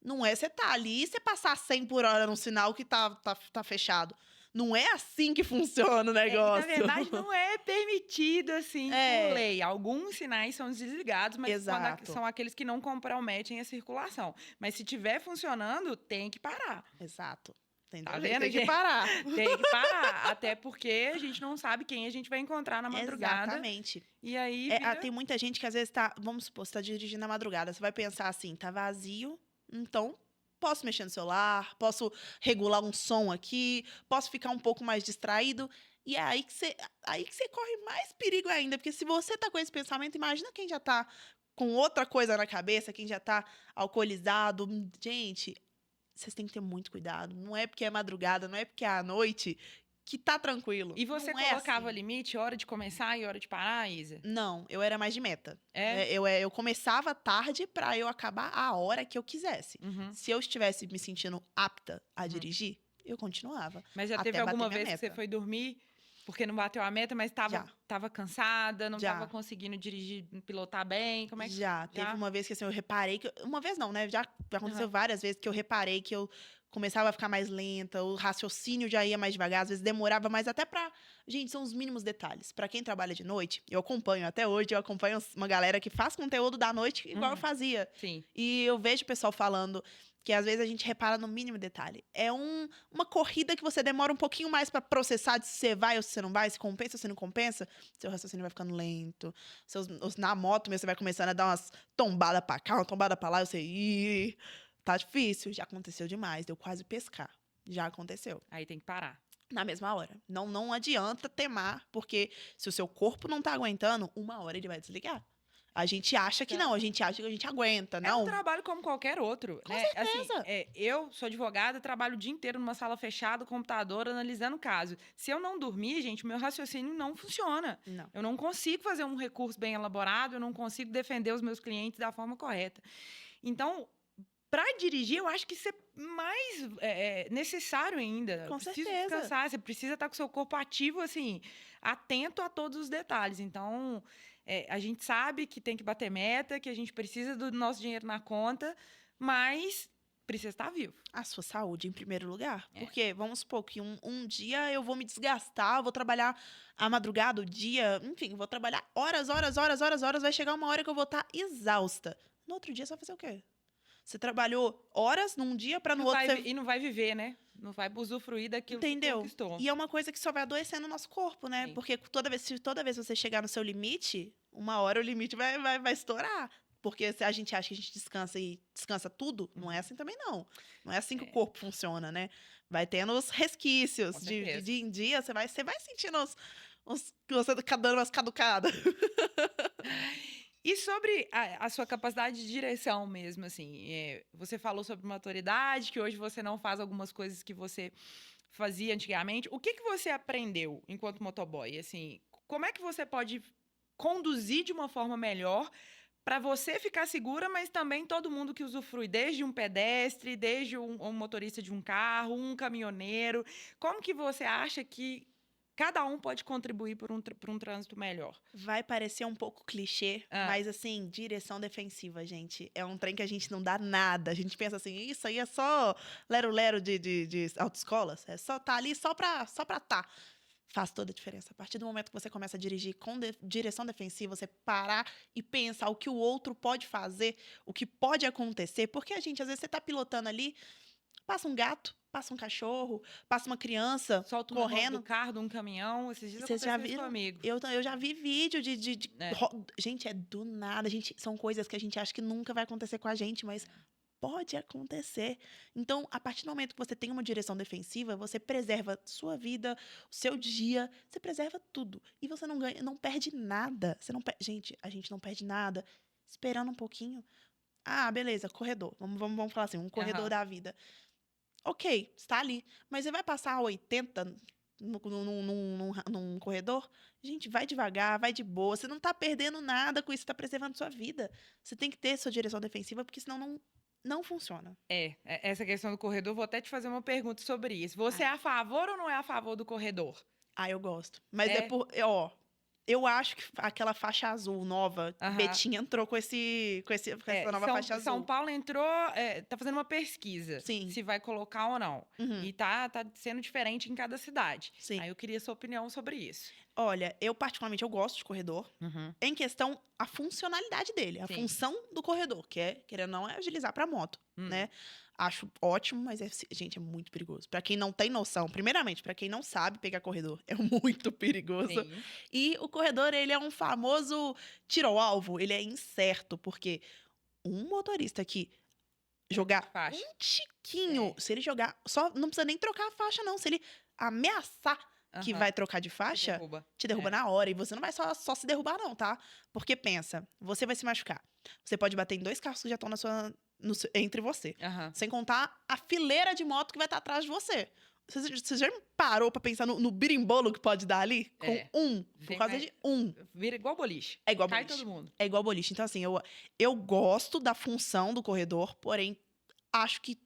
não é você tá ali e você passar 100 por hora num sinal que tá fechado. Não é assim que funciona o E na negócio. verdade não é permitido, assim, por É, lei. Alguns sinais são desligados, mas quando exato, são aqueles que não comprometem a circulação. Mas se estiver funcionando, tem que parar. exato. Tá Entendeu, gente? vendo, Tem que gente? parar. Tem que parar. Até porque a gente não sabe quem a gente vai encontrar na madrugada. Exatamente. E aí vira. Tem muita gente que às vezes tá, vamos supor, você tá dirigindo na madrugada, você vai pensar assim, tá vazio, então posso mexer no celular, posso regular um som aqui, posso ficar um pouco mais distraído. E é aí que você corre mais perigo ainda, porque se você tá com esse pensamento, imagina quem já tá com outra coisa na cabeça, quem já tá alcoolizado. Gente, vocês têm que ter muito cuidado. Não é porque é madrugada, não é porque é à noite que tá tranquilo. E você Não é colocava assim. limite, hora de começar e hora de parar, Isa? Não, eu era mais de meta. É? Né? Eu começava tarde pra eu acabar a hora que eu quisesse. Uhum, Se eu estivesse me sentindo apta a uhum. dirigir, eu continuava Mas já teve até bater alguma minha vez que você meta. foi dormir porque não bateu a meta, mas Já, tava cansada, não tava já, conseguindo dirigir, pilotar bem? Como é que. já. Teve Já? uma vez que assim, eu reparei que. Uma vez não, né? Já aconteceu Aham. várias vezes que eu reparei que eu começava a ficar mais lenta, o raciocínio já ia mais devagar, às vezes demorava mais até pra. Gente, são os mínimos detalhes. Pra quem trabalha de noite, eu acompanho até hoje, eu acompanho uma galera que faz conteúdo da noite igual eu Uhum. fazia. Sim. E eu vejo o pessoal falando que às vezes a gente repara no mínimo detalhe. É uma corrida que você demora um pouquinho mais pra processar de se você vai ou se você não vai, se compensa ou se não compensa. Seu raciocínio vai ficando lento. Na moto mesmo, você vai começando a dar umas tombadas pra cá, uma tombada pra lá, e você. Ih, tá difícil. Já aconteceu demais. Deu quase pescar. Já aconteceu. Aí tem que parar. Na mesma hora. Não adianta temar, porque se o seu corpo não tá aguentando, uma hora ele vai desligar. A gente acha que não, a gente acha que a gente aguenta, É não. um trabalho como qualquer outro, Com né? certeza. Assim, eu sou advogada, trabalho o dia inteiro numa sala fechada, computador, analisando caso. Se eu não dormir, gente, o meu raciocínio não funciona. Não. Eu não consigo fazer um recurso bem elaborado, eu não consigo defender os meus clientes da forma correta. Então, para dirigir, eu acho que isso é mais necessário ainda. Com Precisa certeza. descansar, você precisa estar com o seu corpo ativo, assim, atento a todos os detalhes. Então, a gente sabe que tem que bater meta, que a gente precisa do nosso dinheiro na conta, mas precisa estar vivo. A sua saúde em primeiro lugar. É. Porque, vamos supor que um dia eu vou me desgastar, vou trabalhar a madrugada, o dia, enfim, vou trabalhar horas, vai chegar uma hora que eu vou estar exausta. No outro dia, você vai fazer o quê? Você trabalhou horas num dia para no Não outro... vai e não vai viver, né? Não vai usufruir daquilo que Entendeu? conquistou. E é uma coisa que só vai adoecendo o nosso corpo, né? Sim. Porque toda vez você chegar no seu limite, uma hora o limite vai estourar. Porque se a gente acha que a gente descansa e descansa tudo, não é assim também, não. Não é assim que o corpo funciona, né? Vai tendo os resquícios. Com De certeza. dia em dia, você vai sentindo que você tá dando umas caducadas. E sobre a sua capacidade de direção mesmo, assim, você falou sobre maturidade, que hoje você não faz algumas coisas que você fazia antigamente. O que você aprendeu enquanto motoboy? Assim, como é que você pode conduzir de uma forma melhor para você ficar segura, mas também todo mundo que usufrui, desde um pedestre, desde um motorista de um carro, um caminhoneiro. Como que você acha que cada um pode contribuir por um trânsito melhor? Vai parecer um pouco clichê, Ah. mas assim, direção defensiva, gente. É um trem que a gente não dá nada. A gente pensa assim, isso aí é só lero-lero de autoescolas. É só tá ali só pra tá. Faz toda a diferença. A partir do momento que você começa a dirigir com direção defensiva, você parar e pensar o que o outro pode fazer, o que pode acontecer. Porque a gente, às vezes, você tá pilotando ali, passa um gato, passa um cachorro, passa uma criança Solta um correndo. do carro, de um caminhão. Esses dias Vocês já aconteceu isso viram? comigo. Eu já vi vídeo É. Gente, é do nada. São coisas que a gente acha que nunca vai acontecer com a gente, mas pode acontecer. Então, a partir do momento que você tem uma direção defensiva, você preserva sua vida, o seu dia, você preserva tudo. E você não ganha, não perde nada. Gente, a gente não perde nada. Esperando um pouquinho. Ah, beleza, corredor. Vamos falar assim, um corredor Aham. da vida. Ok, está ali. Mas você vai passar a 80 num corredor? Gente, vai devagar, vai de boa. Você não tá perdendo nada com isso, você tá preservando sua vida. Você tem que ter sua direção defensiva, porque senão não funciona. Essa questão do corredor, vou até te fazer uma pergunta sobre isso. Você é a favor ou não é a favor do corredor? Ah, eu gosto. Mas É? eu acho que aquela faixa azul nova, Aham. Betinha entrou com essa nova faixa azul. São Paulo entrou, tá fazendo uma pesquisa. Sim. Se vai colocar ou não. Uhum. E tá sendo diferente em cada cidade. Sim. Aí eu queria sua opinião sobre isso. Olha, eu particularmente eu gosto de corredor. Em questão, a funcionalidade dele, a Sim. função do corredor, que é, querendo ou não, é agilizar pra moto, né? Acho ótimo, mas, gente, é muito perigoso. Pra quem não tem noção, primeiramente, pra quem não sabe pegar corredor, é muito perigoso. Sim. E o corredor, ele é um famoso tiro ao alvo, ele é incerto, porque um motorista que jogar Faixa. um tiquinho, se ele jogar, só não precisa nem trocar a faixa, não. Se ele ameaçar que Aham. vai trocar de Te faixa, derruba. te derruba na hora. E você não vai só se derrubar, não, tá? Porque pensa, você vai se machucar. Você pode bater em 2 carros que já estão entre você. Aham. Sem contar a fileira de moto que vai estar atrás de você. Você já parou pra pensar no birimbolo que pode dar ali? Com É. por Vem causa mais- de um. Vira igual boliche. É igual Cai boliche. todo mundo. É igual boliche. Então, assim, eu gosto da função do corredor, porém, acho que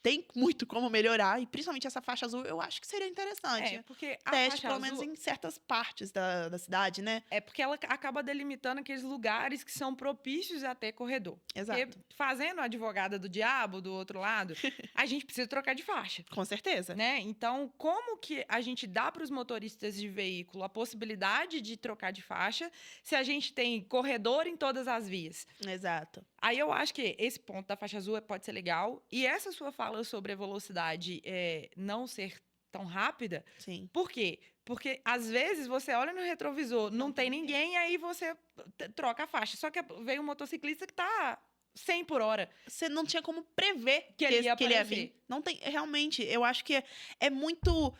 tem muito como melhorar. E principalmente essa faixa azul, eu acho que seria interessante. Porque a Teste, faixa pelo menos, azul, em certas partes da cidade, né? é porque ela acaba delimitando aqueles lugares que são propícios a ter corredor. Exato. Porque fazendo a advogada do diabo do outro lado, a gente precisa trocar de faixa. Com certeza. Né? Então, como que a gente dá para os motoristas de veículo a possibilidade de trocar de faixa se a gente tem corredor em todas as vias? Exato. Aí eu acho que esse ponto da faixa azul pode ser legal. E essa sua fala sobre a velocidade não ser tão rápida, Sim. por quê? Porque às vezes você olha no retrovisor, não tem ninguém, aí você troca a faixa. Só que veio um motociclista que tá 100 por hora. Você não tinha como prever Que ele ia que ele ia aparecer. vir. Não tem, realmente, eu acho que é muito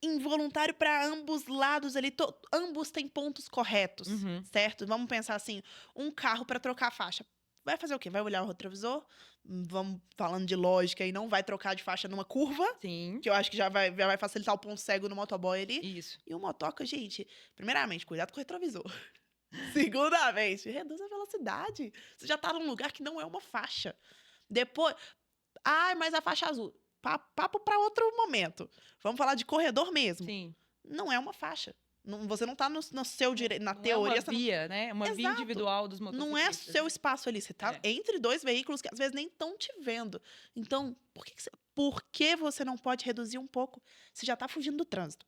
involuntário para ambos lados ali. Ambos têm pontos corretos, certo? Vamos pensar assim, um carro para trocar a faixa. Vai fazer o quê? Vai olhar o retrovisor? Vamos falando de lógica e não vai trocar de faixa numa curva, Sim. que eu acho que já vai facilitar o ponto cego no motoboy ali. Isso. E o motoca, gente, primeiramente, cuidado com o retrovisor. Segundamente, reduz a velocidade. Você já tá num lugar que não é uma faixa. Depois, mas a faixa azul. Papo para outro momento. Vamos falar de corredor mesmo. Sim. Não é uma faixa. Você não tá no seu direito. Na Não teoria, é uma via, né? Uma via Exato. individual dos motociclistas. Não é seu espaço ali. Você tá entre dois veículos que às vezes nem estão te vendo. Então, por que você não pode reduzir um pouco? Você já tá fugindo do trânsito.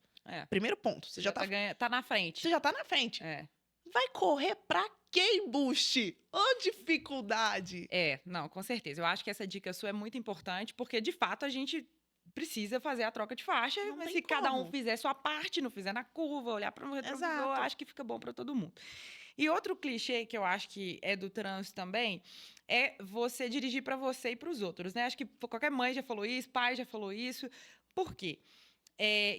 Primeiro ponto. Você já tá na frente. Você já tá na frente. É. Vai correr pra quê, embuste? Ô, dificuldade! Não, com certeza. Eu acho que essa dica sua é muito importante, porque, de fato, a gente precisa fazer a troca de faixa, Não mas tem se cada um como. fizer sua parte, não fizer na curva, olhar para o retrovisor, Exato. acho que fica bom para todo mundo. E outro clichê que eu acho que é do trânsito também é você dirigir para você e para os outros, né? Acho que qualquer mãe já falou isso, pai já falou isso. Por quê?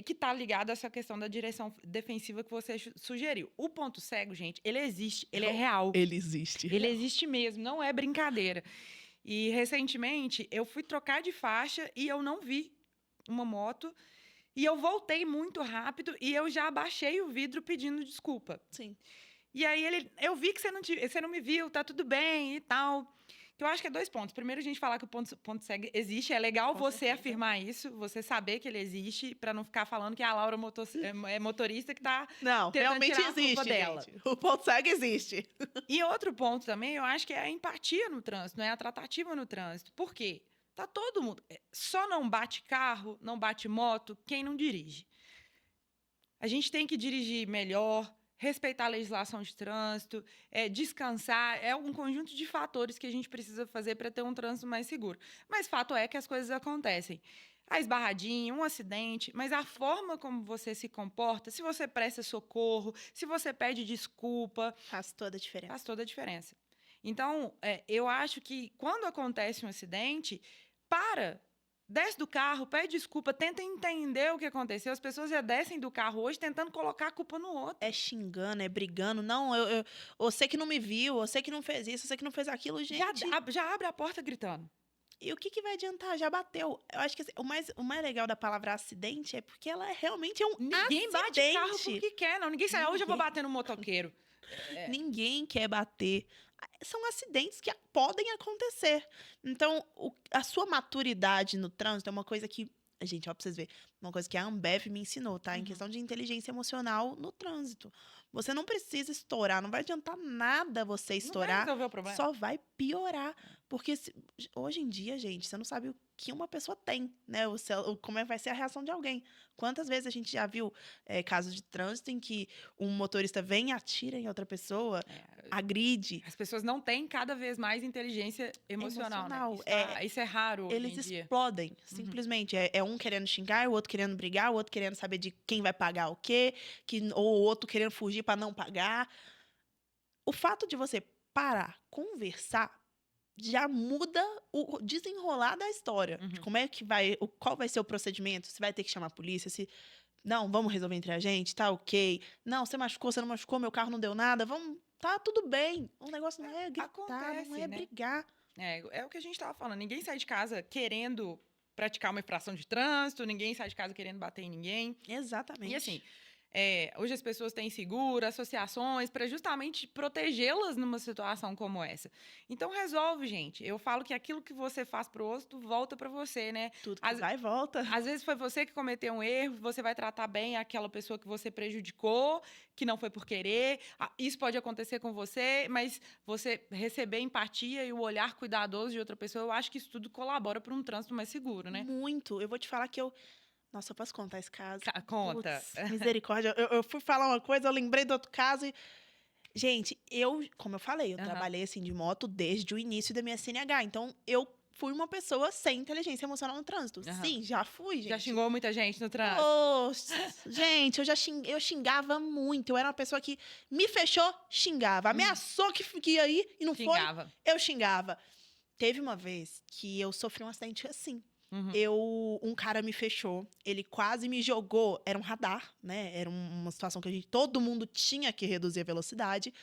Que tá ligado a essa questão da direção defensiva que você sugeriu. O ponto cego, gente, ele existe, ele é real. Ele existe. Ele existe mesmo, não é brincadeira. E, recentemente, eu fui trocar de faixa e eu não vi uma moto. E eu voltei muito rápido e eu já abaixei o vidro pedindo desculpa. Sim. E aí, eu vi que você não me viu, tá tudo bem e tal. Eu acho que é 2 pontos. Primeiro, a gente falar que o ponto cego existe. É legal Com você certeza. afirmar isso, você saber que ele existe, para não ficar falando que a Laura é motorista que tá Não, tentando realmente tirar a culpa existe, dela. gente. O ponto cego existe. E outro ponto também, eu acho que é a empatia no trânsito, não é a tratativa no trânsito. Por quê? Tá todo mundo... Só não bate carro, não bate moto, quem não dirige. A gente tem que dirigir melhor, respeitar a legislação de trânsito, descansar. É um conjunto de fatores que a gente precisa fazer para ter um trânsito mais seguro. Mas fato é que as coisas acontecem. A esbarradinha, um acidente, mas a forma como você se comporta, se você presta socorro, se você pede desculpa... Faz toda a diferença. Faz toda a diferença. Então, eu acho que quando acontece um acidente, desce do carro, pede desculpa, tenta entender o que aconteceu. As pessoas já descem do carro hoje tentando colocar a culpa no outro. É xingando, é brigando. Não, você que não me viu, você que não fez isso, você que não fez aquilo, gente. Já abre a porta gritando. E o que vai adiantar? Já bateu. Eu acho que assim, o mais legal da palavra acidente é porque ela realmente é um Ninguém acidente. bate carro porque quer, não. Ninguém sai, hoje eu vou bater no motoqueiro. Ninguém quer bater. São acidentes que podem acontecer. Então, a sua maturidade no trânsito é uma coisa que... Gente, ó, pra vocês verem. Uma coisa que a Ambev me ensinou, tá? Em questão de inteligência emocional no trânsito. Você não precisa estourar. Não vai adiantar nada você estourar. Não vai resolver o problema. Só vai piorar. Porque hoje em dia, gente, você não sabe o que uma pessoa tem, né? Como vai ser a reação de alguém. Quantas vezes a gente já viu casos de trânsito em que um motorista vem e atira em outra pessoa, agride. As pessoas não têm cada vez mais inteligência emocional. Né? Isso é raro hoje Eles em dia. explodem, simplesmente. É um querendo xingar, o outro querendo brigar, o outro querendo saber de quem vai pagar o quê, ou o outro querendo fugir para não pagar. O fato de você parar, conversar, já muda o desenrolar da história. De como é que qual vai ser o procedimento, se vai ter que chamar a polícia, se... Não, vamos resolver entre a gente, tá ok. Não, você machucou, você não machucou, meu carro não deu nada, tá tudo bem. O negócio não é gritar, Acontece, não é né? brigar. É o que a gente tava falando, ninguém sai de casa querendo praticar uma infração de trânsito, ninguém sai de casa querendo bater em ninguém. Exatamente. E assim... hoje as pessoas têm seguro, associações, para justamente protegê-las numa situação como essa. Então, resolve, gente. Eu falo que aquilo que você faz pro outro, volta para você, né? Tudo que vai e volta. Às vezes foi você que cometeu um erro, você vai tratar bem aquela pessoa que você prejudicou, que não foi por querer. Isso pode acontecer com você, mas você receber empatia e o olhar cuidadoso de outra pessoa, eu acho que isso tudo colabora para um trânsito mais seguro, né? Muito. Eu vou te falar que Nossa, eu posso contar esse caso? Conta. Puts, misericórdia. Eu fui falar uma coisa, eu lembrei do outro caso. Gente, como eu falei, eu trabalhei assim de moto desde o início da minha CNH. Então, eu fui uma pessoa sem inteligência emocional no trânsito. Sim, já fui, gente. Já xingou muita gente no trânsito? Gente, eu xingava muito. Eu era uma pessoa que me fechou, xingava. Ameaçou que ia ir e não xingava. foi, eu xingava. Teve uma vez que eu sofri um acidente assim. Um cara me fechou, ele quase me jogou, era um radar, né? Era uma situação que todo mundo tinha que reduzir a velocidade.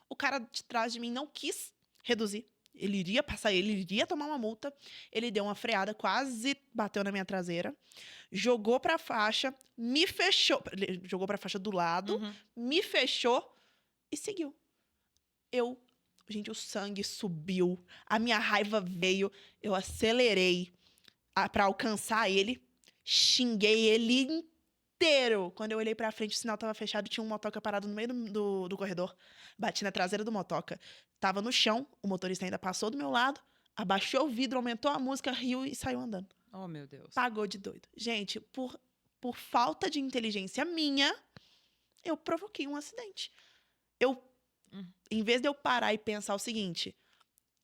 O cara de trás de mim não quis reduzir. Ele iria passar, ele iria tomar uma multa. Ele deu uma freada, quase bateu na minha traseira, jogou pra faixa, me fechou, jogou pra faixa do lado, me fechou e seguiu. Gente, o sangue subiu, a minha raiva veio, eu acelerei pra alcançar ele, xinguei ele inteiro. Quando eu olhei pra frente, o sinal tava fechado, tinha um motoca parado no meio do corredor. Bati na traseira do motoca. Tava no chão, o motorista ainda passou do meu lado, abaixou o vidro, aumentou a música, riu e saiu andando. Oh, meu Deus. Pagou de doido. Gente, por falta de inteligência minha, eu provoquei um acidente. Em vez de eu parar e pensar o seguinte,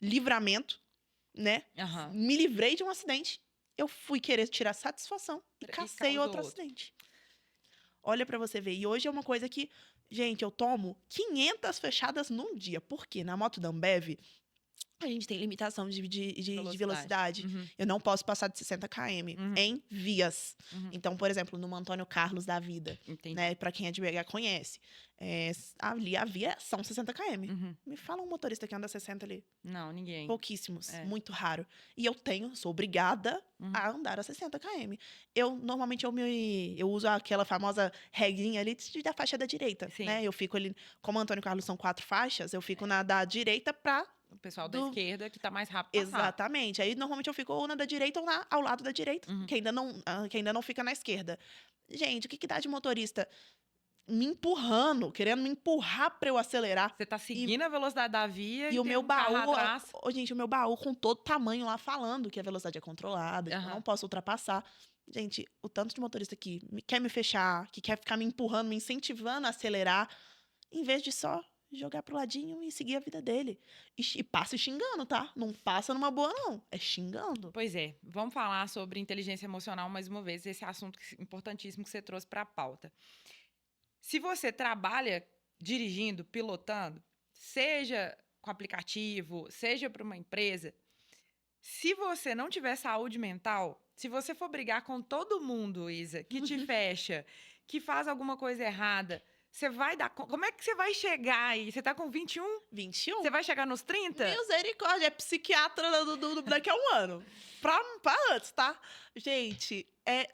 livramento, né? Me livrei de um acidente. Eu fui querer tirar satisfação e cacei outro acidente. Olha pra você ver. E hoje é uma coisa que, gente, eu tomo 500 fechadas num dia. Por quê? Na moto da Ambev, a gente tem limitação de velocidade. Eu não posso passar de 60 km em vias. Então, por exemplo, no Antônio Carlos da vida, né? Pra quem é de BH conhece. Ali a via são 60 km. Me fala um motorista que anda 60 ali. Não, ninguém. Pouquíssimos, muito raro. E eu sou obrigada a andar a 60 km. Normalmente, eu uso aquela famosa regrinha ali da faixa da direita, né? Eu fico ali, como o Antônio Carlos são 4 faixas, eu fico na da direita pra... O pessoal da esquerda que tá mais rápido passar. Exatamente. Aí, normalmente, eu fico ou na da direita ou ao lado da direita, que ainda não fica na esquerda. Gente, o que dá de motorista me empurrando, querendo me empurrar pra eu acelerar? Você tá seguindo a velocidade da via e o meu baú, atrás. Gente, o meu baú com todo tamanho lá falando que a velocidade é controlada, que eu não posso ultrapassar. Gente, o tanto de motorista que quer me fechar, que quer ficar me empurrando, me incentivando a acelerar, em vez de só jogar pro ladinho e seguir a vida dele. E passa xingando, tá? Não passa numa boa, não. É xingando. Pois é. Vamos falar sobre inteligência emocional mais uma vez, esse assunto importantíssimo que você trouxe para a pauta. Se você trabalha dirigindo, pilotando, seja com aplicativo, seja para uma empresa, se você não tiver saúde mental, se você for brigar com todo mundo, Isa, que te fecha, que faz alguma coisa errada, você vai dar... Como é que você vai chegar aí? Você tá com 21? 21? Você vai chegar nos 30? Misericórdia, é psiquiatra daqui a um ano. Pra antes, tá? Gente,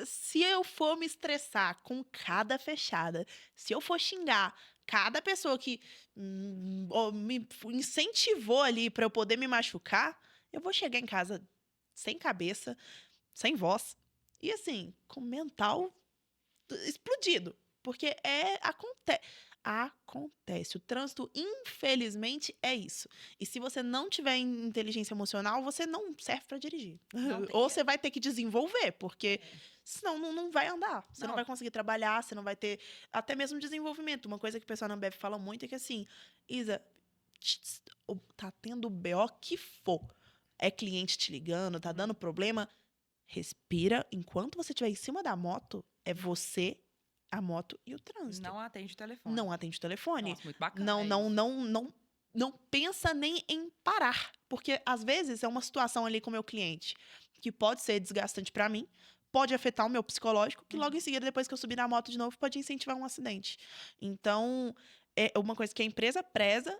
se eu for me estressar com cada fechada, se eu for xingar cada pessoa que me incentivou ali pra eu poder me machucar, eu vou chegar em casa sem cabeça, sem voz e, assim, com o mental explodido. Porque acontece. O trânsito, infelizmente, é isso. E se você não tiver inteligência emocional, você não serve para dirigir. Ou você vai ter que desenvolver, porque senão não vai andar. Você não vai conseguir trabalhar, você não vai ter até mesmo desenvolvimento. Uma coisa que o pessoal na Ambev fala muito é que, assim, Isa, tá tendo BO que for. É cliente te ligando, tá dando problema. Respira. Enquanto você estiver em cima da moto, é você, a moto e o trânsito. Não atende o telefone. Não atende o telefone. Nossa, muito bacana. Não pensa nem em parar. Porque, às vezes, é uma situação ali com o meu cliente que pode ser desgastante para mim, pode afetar o meu psicológico, que logo em seguida, depois que eu subir na moto de novo, pode incentivar um acidente. Então, uma coisa que a empresa preza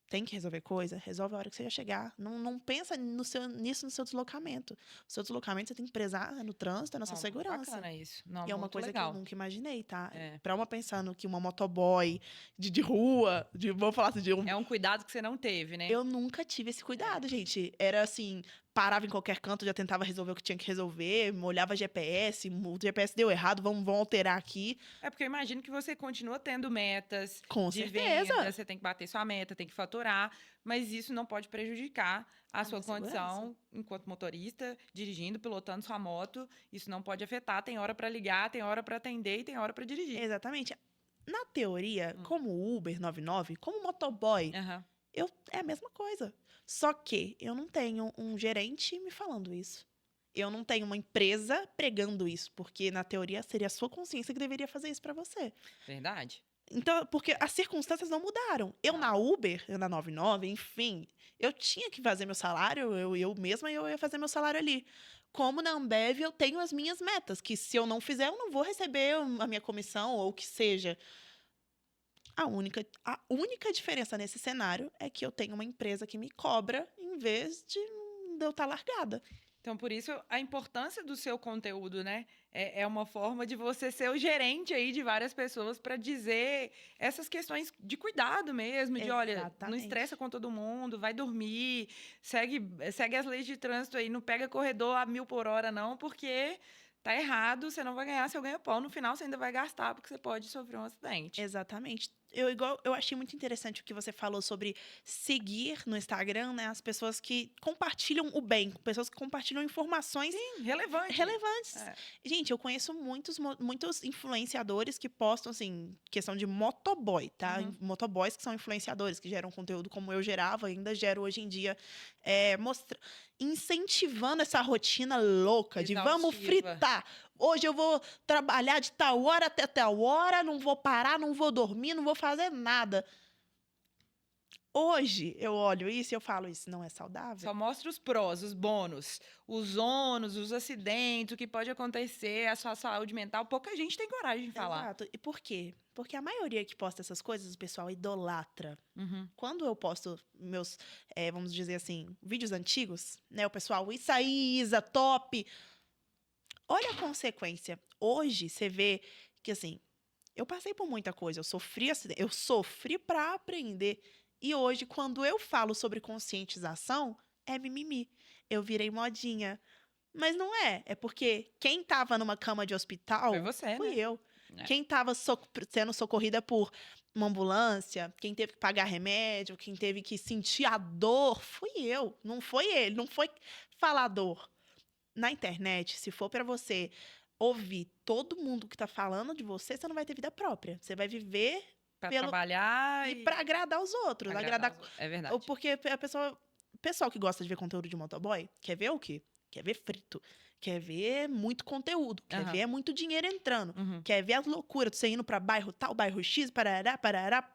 tem que resolver coisa, resolve a hora que você já chegar. Não pensa nisso no seu deslocamento. O seu deslocamento você tem que prezar no trânsito, na sua segurança. Bacana isso. Não, e é uma coisa legal. que eu nunca imaginei, tá? Pra uma pensando que uma motoboy de rua, vamos falar assim, É um cuidado que você não teve, né? Eu nunca tive esse cuidado, gente. Era assim, parava em qualquer canto, já tentava resolver o que tinha que resolver, olhava GPS, o GPS deu errado, vamos alterar aqui. É porque eu imagino que você continua tendo metas Com de certeza. venda, você tem que bater sua meta, tem que faturar, mas isso não pode prejudicar a sua condição enquanto motorista, dirigindo, pilotando sua moto. Isso não pode afetar, tem hora para ligar, tem hora para atender e tem hora para dirigir. Exatamente. Na teoria, como Uber 99, como motoboy, é a mesma coisa. Só que eu não tenho um gerente me falando isso. Eu não tenho uma empresa pregando isso, porque na teoria seria a sua consciência que deveria fazer isso pra você. Verdade. Então, porque as circunstâncias não mudaram. Eu na Uber, eu na 99, enfim, eu tinha que fazer meu salário, eu mesma ia fazer meu salário ali. como na Ambev eu tenho as minhas metas, que se eu não fizer, eu não vou receber a minha comissão ou o que seja. A única diferença nesse cenário é que eu tenho uma empresa que me cobra em vez de eu estar largada. Então, por isso, a importância do seu conteúdo, né? É uma forma de você ser o gerente aí de várias pessoas para dizer essas questões de cuidado mesmo, de olha, não Exatamente. estressa com todo mundo, vai dormir, segue as leis de trânsito aí, não pega corredor a 1.000 por hora, não, porque tá errado, você não vai ganhar seu ganha-pão. No final, você ainda vai gastar, porque você pode sofrer um acidente. Exatamente. Eu achei muito interessante o que você falou sobre seguir no Instagram, né, as pessoas que compartilham o bem, pessoas que compartilham informações Relevante. relevantes. É. Gente, eu conheço muitos influenciadores que postam, assim, questão de motoboy, tá? Uhum. Motoboys que são influenciadores, que geram conteúdo como eu gerava, ainda gero hoje em dia, incentivando essa rotina louca de vamos Exaustiva. fritar. Hoje eu vou trabalhar de tal hora até tal hora, não vou parar, não vou dormir, não vou fazer nada. Hoje eu olho isso e eu falo, isso não é saudável. Só mostra os prós, os bônus, os ônus, os acidentes, o que pode acontecer, a sua saúde mental. Pouca gente tem coragem de falar. Exato. E por quê? Porque a maioria que posta essas coisas, o pessoal idolatra. Uhum. Quando eu posto meus, vamos dizer assim, vídeos antigos, né? O pessoal, isso aí, Isa, top! Olha a consequência. Hoje, você vê que, assim, eu passei por muita coisa, eu sofri para aprender. E hoje, quando eu falo sobre conscientização, é mimimi. Eu virei modinha. Mas não é. É porque quem tava numa cama de hospital Foi você, fui né? eu. É. Quem tava sendo socorrida por uma ambulância, quem teve que pagar remédio, quem teve que sentir a dor, fui eu. Não foi ele, não foi falador. Na internet, se for para você ouvir todo mundo que tá falando de você, você não vai ter vida própria. Você vai viver Pra trabalhar e para agradar os outros. agradar os outros. É verdade. Porque o pessoal que gosta de ver conteúdo de motoboy quer ver o quê? Quer ver frito. Quer ver muito conteúdo. Quer Aham. ver muito dinheiro entrando. Uhum. Quer ver as loucuras de você indo pra bairro tal, bairro X, parará, parará.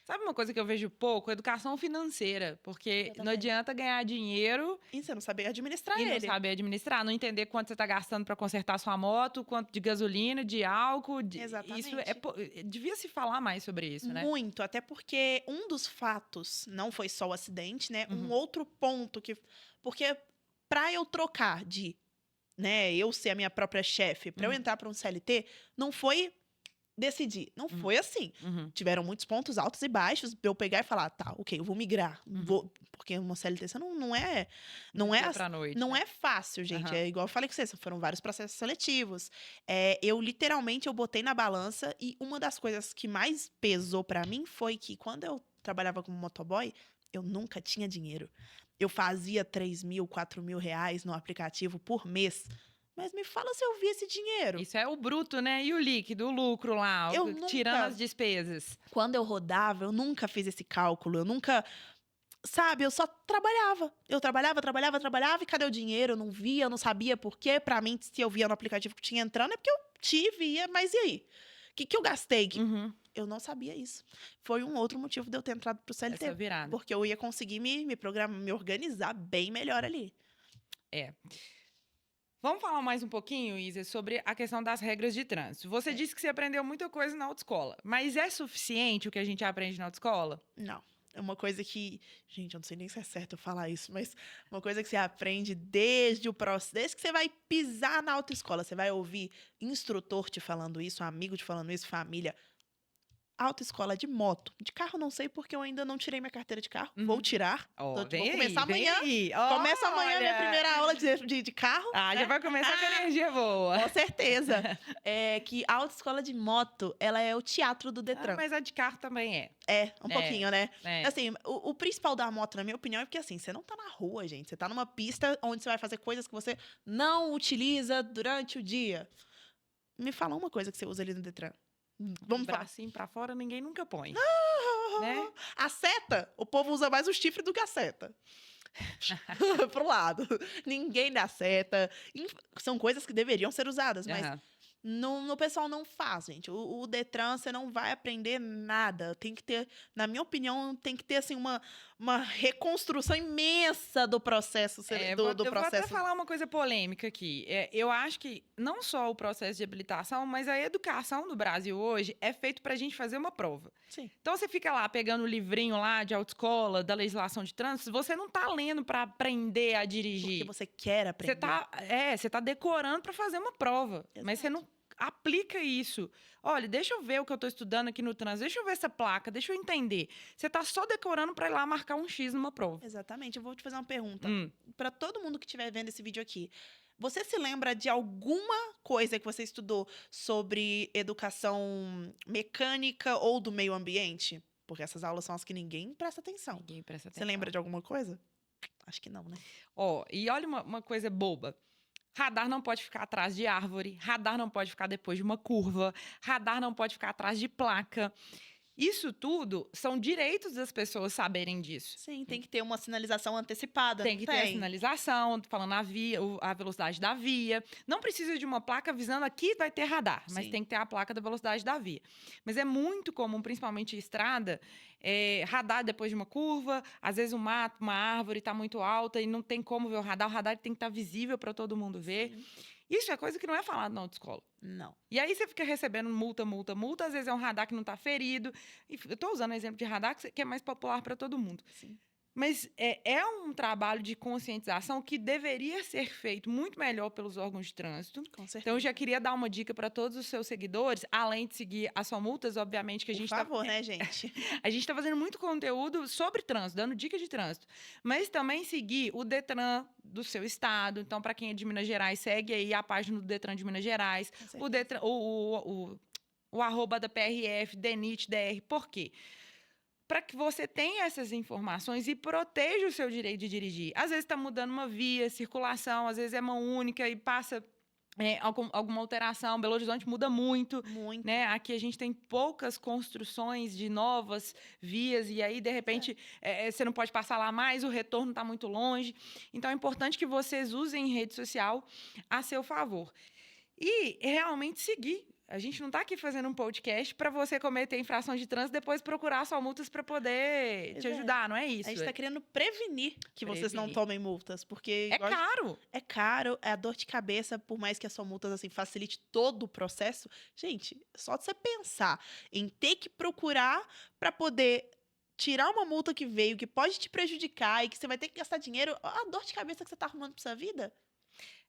Sabe uma coisa que eu vejo pouco? Educação financeira. Porque Eu não também. adianta ganhar dinheiro E você não saber administrar e não ele. saber administrar, não entender quanto você tá gastando para consertar sua moto, quanto de gasolina, de álcool. Exatamente. Isso devia se falar mais sobre isso, né? Muito, até porque um dos fatos não foi só o acidente, né? Um Uhum. outro ponto que. Porque pra eu trocar de, né, eu ser a minha própria chefe, pra eu Uhum. entrar pra um CLT, não foi decidir. Não Uhum. foi assim. Uhum. Tiveram muitos pontos altos e baixos pra eu pegar e falar, tá, ok, eu vou migrar. Uhum. Porque uma CLT você não é. Do Não é dia assim. pra noite, Não né? é fácil, gente. Aham. É igual eu falei com vocês, foram vários processos seletivos. Eu literalmente eu botei na balança e uma das coisas que mais pesou pra mim foi que quando eu trabalhava como motoboy, eu nunca tinha dinheiro. Eu fazia 3 mil, 4 mil reais no aplicativo por mês. Mas me fala se eu vi esse dinheiro. Isso é o bruto, né? E o líquido, o lucro lá, Eu tirando nunca- as despesas. Quando eu rodava, eu nunca fiz esse cálculo. Eu nunca. Sabe, eu só trabalhava. Eu trabalhava e cadê o dinheiro? Eu não via, eu não sabia por quê. Pra mim, se eu via no aplicativo que tinha entrando, é porque eu ia, mas e aí? O que eu gastei? Uhum. Eu não sabia isso. Foi um outro motivo de eu ter entrado pro CLT. Essa virada. Porque eu ia conseguir me programar, me organizar bem melhor ali. Vamos falar mais um pouquinho, Isa, sobre a questão das regras de trânsito. Você disse que você aprendeu muita coisa na autoescola, mas é suficiente o que a gente aprende na autoescola? Não. É uma coisa que. Gente, eu não sei nem se é certo eu falar isso, mas uma coisa que você aprende desde o processo. Desde que você vai pisar na autoescola, você vai ouvir instrutor te falando isso, amigo te falando isso, família. Autoescola de moto. De carro, não sei, porque eu ainda não tirei minha carteira de carro. Uhum. Vou tirar. Ó, Vou vem começar aí, vem amanhã. aí. Começa amanhã a minha Olha! primeira aula de carro. Ah, já vai começar com energia boa. Com certeza. Que a autoescola de moto, ela é o teatro do Detran. Mas a de carro também é. Um pouquinho, né? É. Assim, o principal da moto, na minha opinião, é porque assim, você não tá na rua, gente. Você tá numa pista onde você vai fazer coisas que você não utiliza durante o dia. Me fala uma coisa que você usa ali no Detran. Vamos falar. Bracinho pra fora, ninguém nunca põe. Né? A seta, o povo usa mais o chifre do que a seta. Pro lado. Ninguém dá seta. São coisas que deveriam ser usadas, mas Aham. no pessoal não faz, gente. O Detran, você não vai aprender nada. Tem que ter, na minha opinião, tem que ter, assim, uma reconstrução imensa do processo, do Eu vou até processo. falar uma coisa polêmica aqui. Eu acho que não só o processo de habilitação, mas a educação do Brasil hoje é feito para a gente fazer uma prova. Sim, Então, você fica lá pegando o livrinho lá de autoescola, da legislação de trânsito, você não tá lendo para aprender a porque dirigir. você quer aprender. Você tá decorando para fazer uma prova, mas você Exato. não aplica isso. Olha, deixa eu ver o que eu tô estudando aqui no trânsito, deixa eu ver essa placa, deixa eu entender. Você tá só decorando para ir lá marcar um X numa prova. Exatamente. Eu vou te fazer uma pergunta. Hum. Para todo mundo que estiver vendo esse vídeo aqui, você se lembra de alguma coisa que você estudou sobre educação mecânica ou do meio ambiente? Porque essas aulas são as que ninguém presta atenção. Ninguém presta Você atenção. lembra de alguma coisa? Acho que não, né? Ó, e olha uma coisa boba. Radar não pode ficar atrás de árvore, radar não pode ficar depois de uma curva, radar não pode ficar atrás de placa. Isso tudo são direitos das pessoas saberem disso. Sim, tem que ter uma sinalização antecipada, Tem não que ter a tem? sinalização, falando a via, a velocidade da via. Não precisa de uma placa avisando aqui vai ter radar, mas Sim. tem que ter a placa da velocidade da via. Mas é muito comum, principalmente em estrada, radar depois de uma curva, às vezes um mato, uma árvore está muito alta e não tem como ver o radar tem que estar visível para todo mundo ver. Sim. Isso é coisa que não é falado na autoescola. Não. E aí você fica recebendo multa, às vezes é um radar que não está ferido. E eu estou usando o exemplo de radar que é mais popular para todo mundo. Sim. Mas é um trabalho de conscientização que deveria ser feito muito melhor pelos órgãos de trânsito. Com certeza. Então, eu já queria dar uma dica para todos os seus seguidores, além de seguir a Só Multas, obviamente, que a gente Por favor, né, gente? a gente está fazendo muito conteúdo sobre trânsito, dando dicas de trânsito. Mas também seguir o Detran do seu estado. Então, para quem é de Minas Gerais, segue aí a página do Detran de Minas Gerais. Com O Detran, o arroba da PRF, DENIT, DR. Por quê? Para que você tenha essas informações e proteja o seu direito de dirigir. Às vezes está mudando uma via, circulação, às vezes é mão única e passa alguma alteração. Belo Horizonte muda muito, Muito. né? Aqui a gente tem poucas construções de novas vias e aí, de repente, você não pode passar lá mais, o retorno está muito longe. Então, é importante que vocês usem rede social a seu favor. E realmente seguir. A gente não está aqui fazendo um podcast para você cometer infração de trânsito e depois procurar só multas para poder te ajudar, não é isso? A gente está querendo prevenir que vocês não tomem multas, porque é caro. É caro, é a dor de cabeça, por mais que a sua multas assim facilite todo o processo. Gente, só de você pensar em ter que procurar para poder tirar uma multa que veio, que pode te prejudicar e que você vai ter que gastar dinheiro, a dor de cabeça que você está arrumando para sua vida.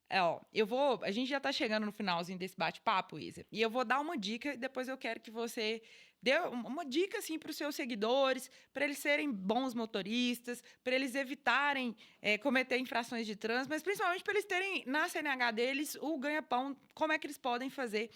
A gente já tá chegando no finalzinho desse bate-papo, Isa. E eu vou dar uma dica e depois eu quero que você dê uma dica, assim, para os seus seguidores, para eles serem bons motoristas, para eles evitarem cometer infrações de trânsito, mas principalmente para eles terem na CNH deles o ganha-pão, como é que eles podem fazer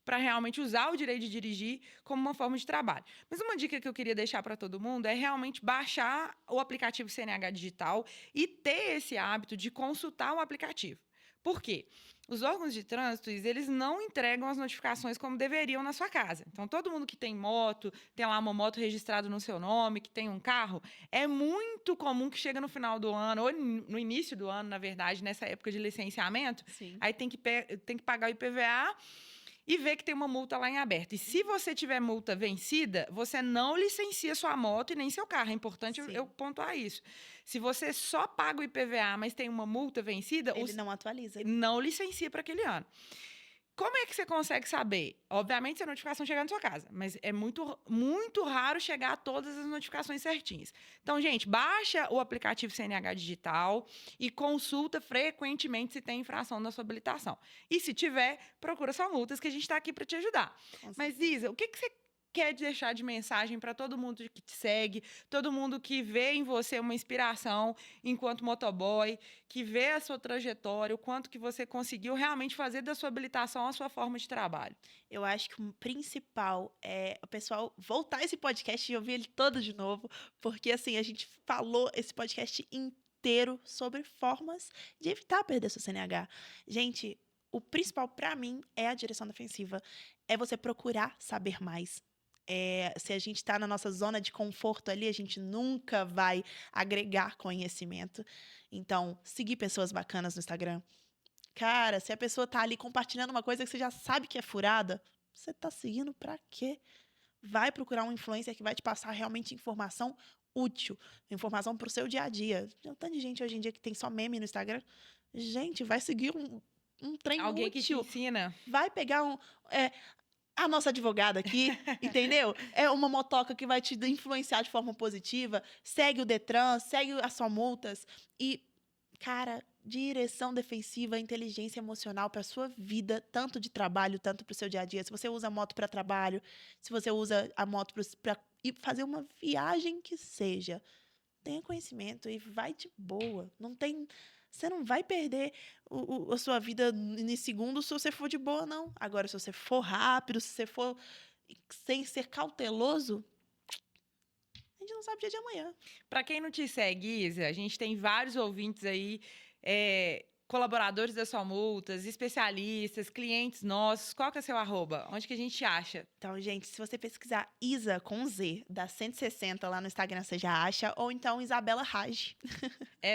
para realmente usar o direito de dirigir como uma forma de trabalho. Mas uma dica que eu queria deixar para todo mundo é realmente baixar o aplicativo CNH Digital e ter esse hábito de consultar o aplicativo. Por quê? Os órgãos de trânsito, eles não entregam as notificações como deveriam na sua casa. Então, todo mundo que tem moto, tem lá uma moto registrada no seu nome, que tem um carro, é muito comum que chega no final do ano, ou no início do ano, na verdade, nessa época de licenciamento, Sim. aí tem que pagar o IPVA e ver que tem uma multa lá em aberto. E se você tiver multa vencida, você não licencia sua moto e nem seu carro. É importante eu pontuar isso. Se você só paga o IPVA, mas tem uma multa vencida, ele não atualiza. Não licencia para aquele ano. Como é que você consegue saber? Obviamente, se a notificação chegar na sua casa, mas é muito, muito raro chegar a todas as notificações certinhas. Então, gente, baixa o aplicativo CNH Digital e consulta frequentemente se tem infração na sua habilitação. E se tiver, procura só multas, que a gente está aqui para te ajudar. Mas, Isa, o que você quer deixar de mensagem para todo mundo que te segue, todo mundo que vê em você uma inspiração enquanto motoboy, que vê a sua trajetória, o quanto que você conseguiu realmente fazer da sua habilitação a sua forma de trabalho? Eu acho que o principal é o pessoal voltar esse podcast e ouvir ele todo de novo, porque assim, a gente falou esse podcast inteiro sobre formas de evitar perder seu CNH. Gente, o principal para mim é a direção defensiva, é você procurar saber mais. Se a gente está na nossa zona de conforto ali, a gente nunca vai agregar conhecimento. Então, seguir pessoas bacanas no Instagram, Cara, se a pessoa tá ali compartilhando uma coisa que você já sabe que é furada, você tá seguindo pra quê? Vai procurar um influencer que vai te passar realmente informação útil, informação pro seu dia a dia. Tem um tanto de gente hoje em dia que tem só meme no Instagram. Gente, vai seguir um trem Alguém que te útil. ensina. Vai pegar é, a nossa advogada aqui, entendeu? É uma motoca que vai te influenciar de forma positiva. Segue o Detran, segue as sua multas. E, cara, direção defensiva, inteligência emocional para sua vida, tanto de trabalho, tanto para o seu dia a dia. Se você usa a moto para trabalho, se você usa a moto para ir fazer uma viagem que seja, tenha conhecimento e vai de boa. Não tem, você não vai perder a sua vida em segundos se você for de boa, não. Agora, se você for rápido, se você for sem ser cauteloso, a gente não sabe o dia de amanhã. Para quem não te segue, Isa, a gente tem vários ouvintes aí, colaboradores da Só Multas, especialistas, clientes nossos. Qual que é seu arroba? Onde que a gente acha? Então, gente, se você pesquisar Isa com Z, da 160 lá no Instagram, você já acha. Ou então Isabela Raj.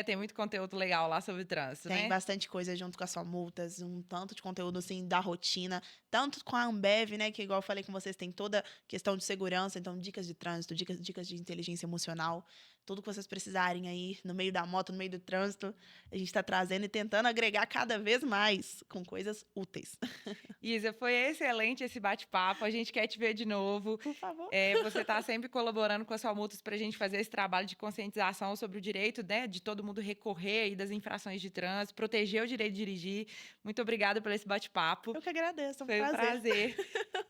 Tem muito conteúdo legal lá sobre trânsito, Tem né? bastante coisa junto com a sua multas, um tanto de conteúdo assim da rotina, tanto com a Ambev, né, que igual eu falei com vocês, tem toda questão de segurança, então dicas de trânsito, dicas de inteligência emocional, tudo que vocês precisarem aí no meio da moto, no meio do trânsito, a gente tá trazendo e tentando agregar cada vez mais com coisas úteis. Isa, foi excelente esse bate-papo. A gente quer te ver de novo. Por favor. Você está sempre colaborando com a Só Multas para a gente fazer esse trabalho de conscientização sobre o direito, né, de todo mundo recorrer aí das infrações de trânsito, proteger o direito de dirigir. Muito obrigada por esse bate-papo. Eu que agradeço, Foi um prazer.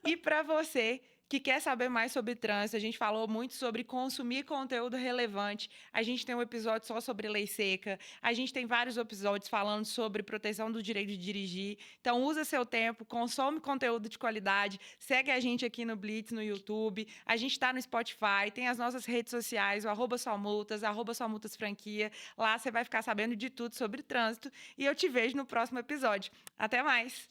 E para você que quer saber mais sobre trânsito, a gente falou muito sobre consumir conteúdo relevante. A gente tem um episódio só sobre lei seca. A gente tem vários episódios falando sobre proteção do direito de dirigir. Então, usa seu tempo, consome conteúdo de qualidade. Segue a gente aqui no Blitz, no YouTube. A gente está no Spotify, tem as nossas redes sociais, o @somultas, @somultasfranquia. Lá você vai ficar sabendo de tudo sobre trânsito. E eu te vejo no próximo episódio. Até mais!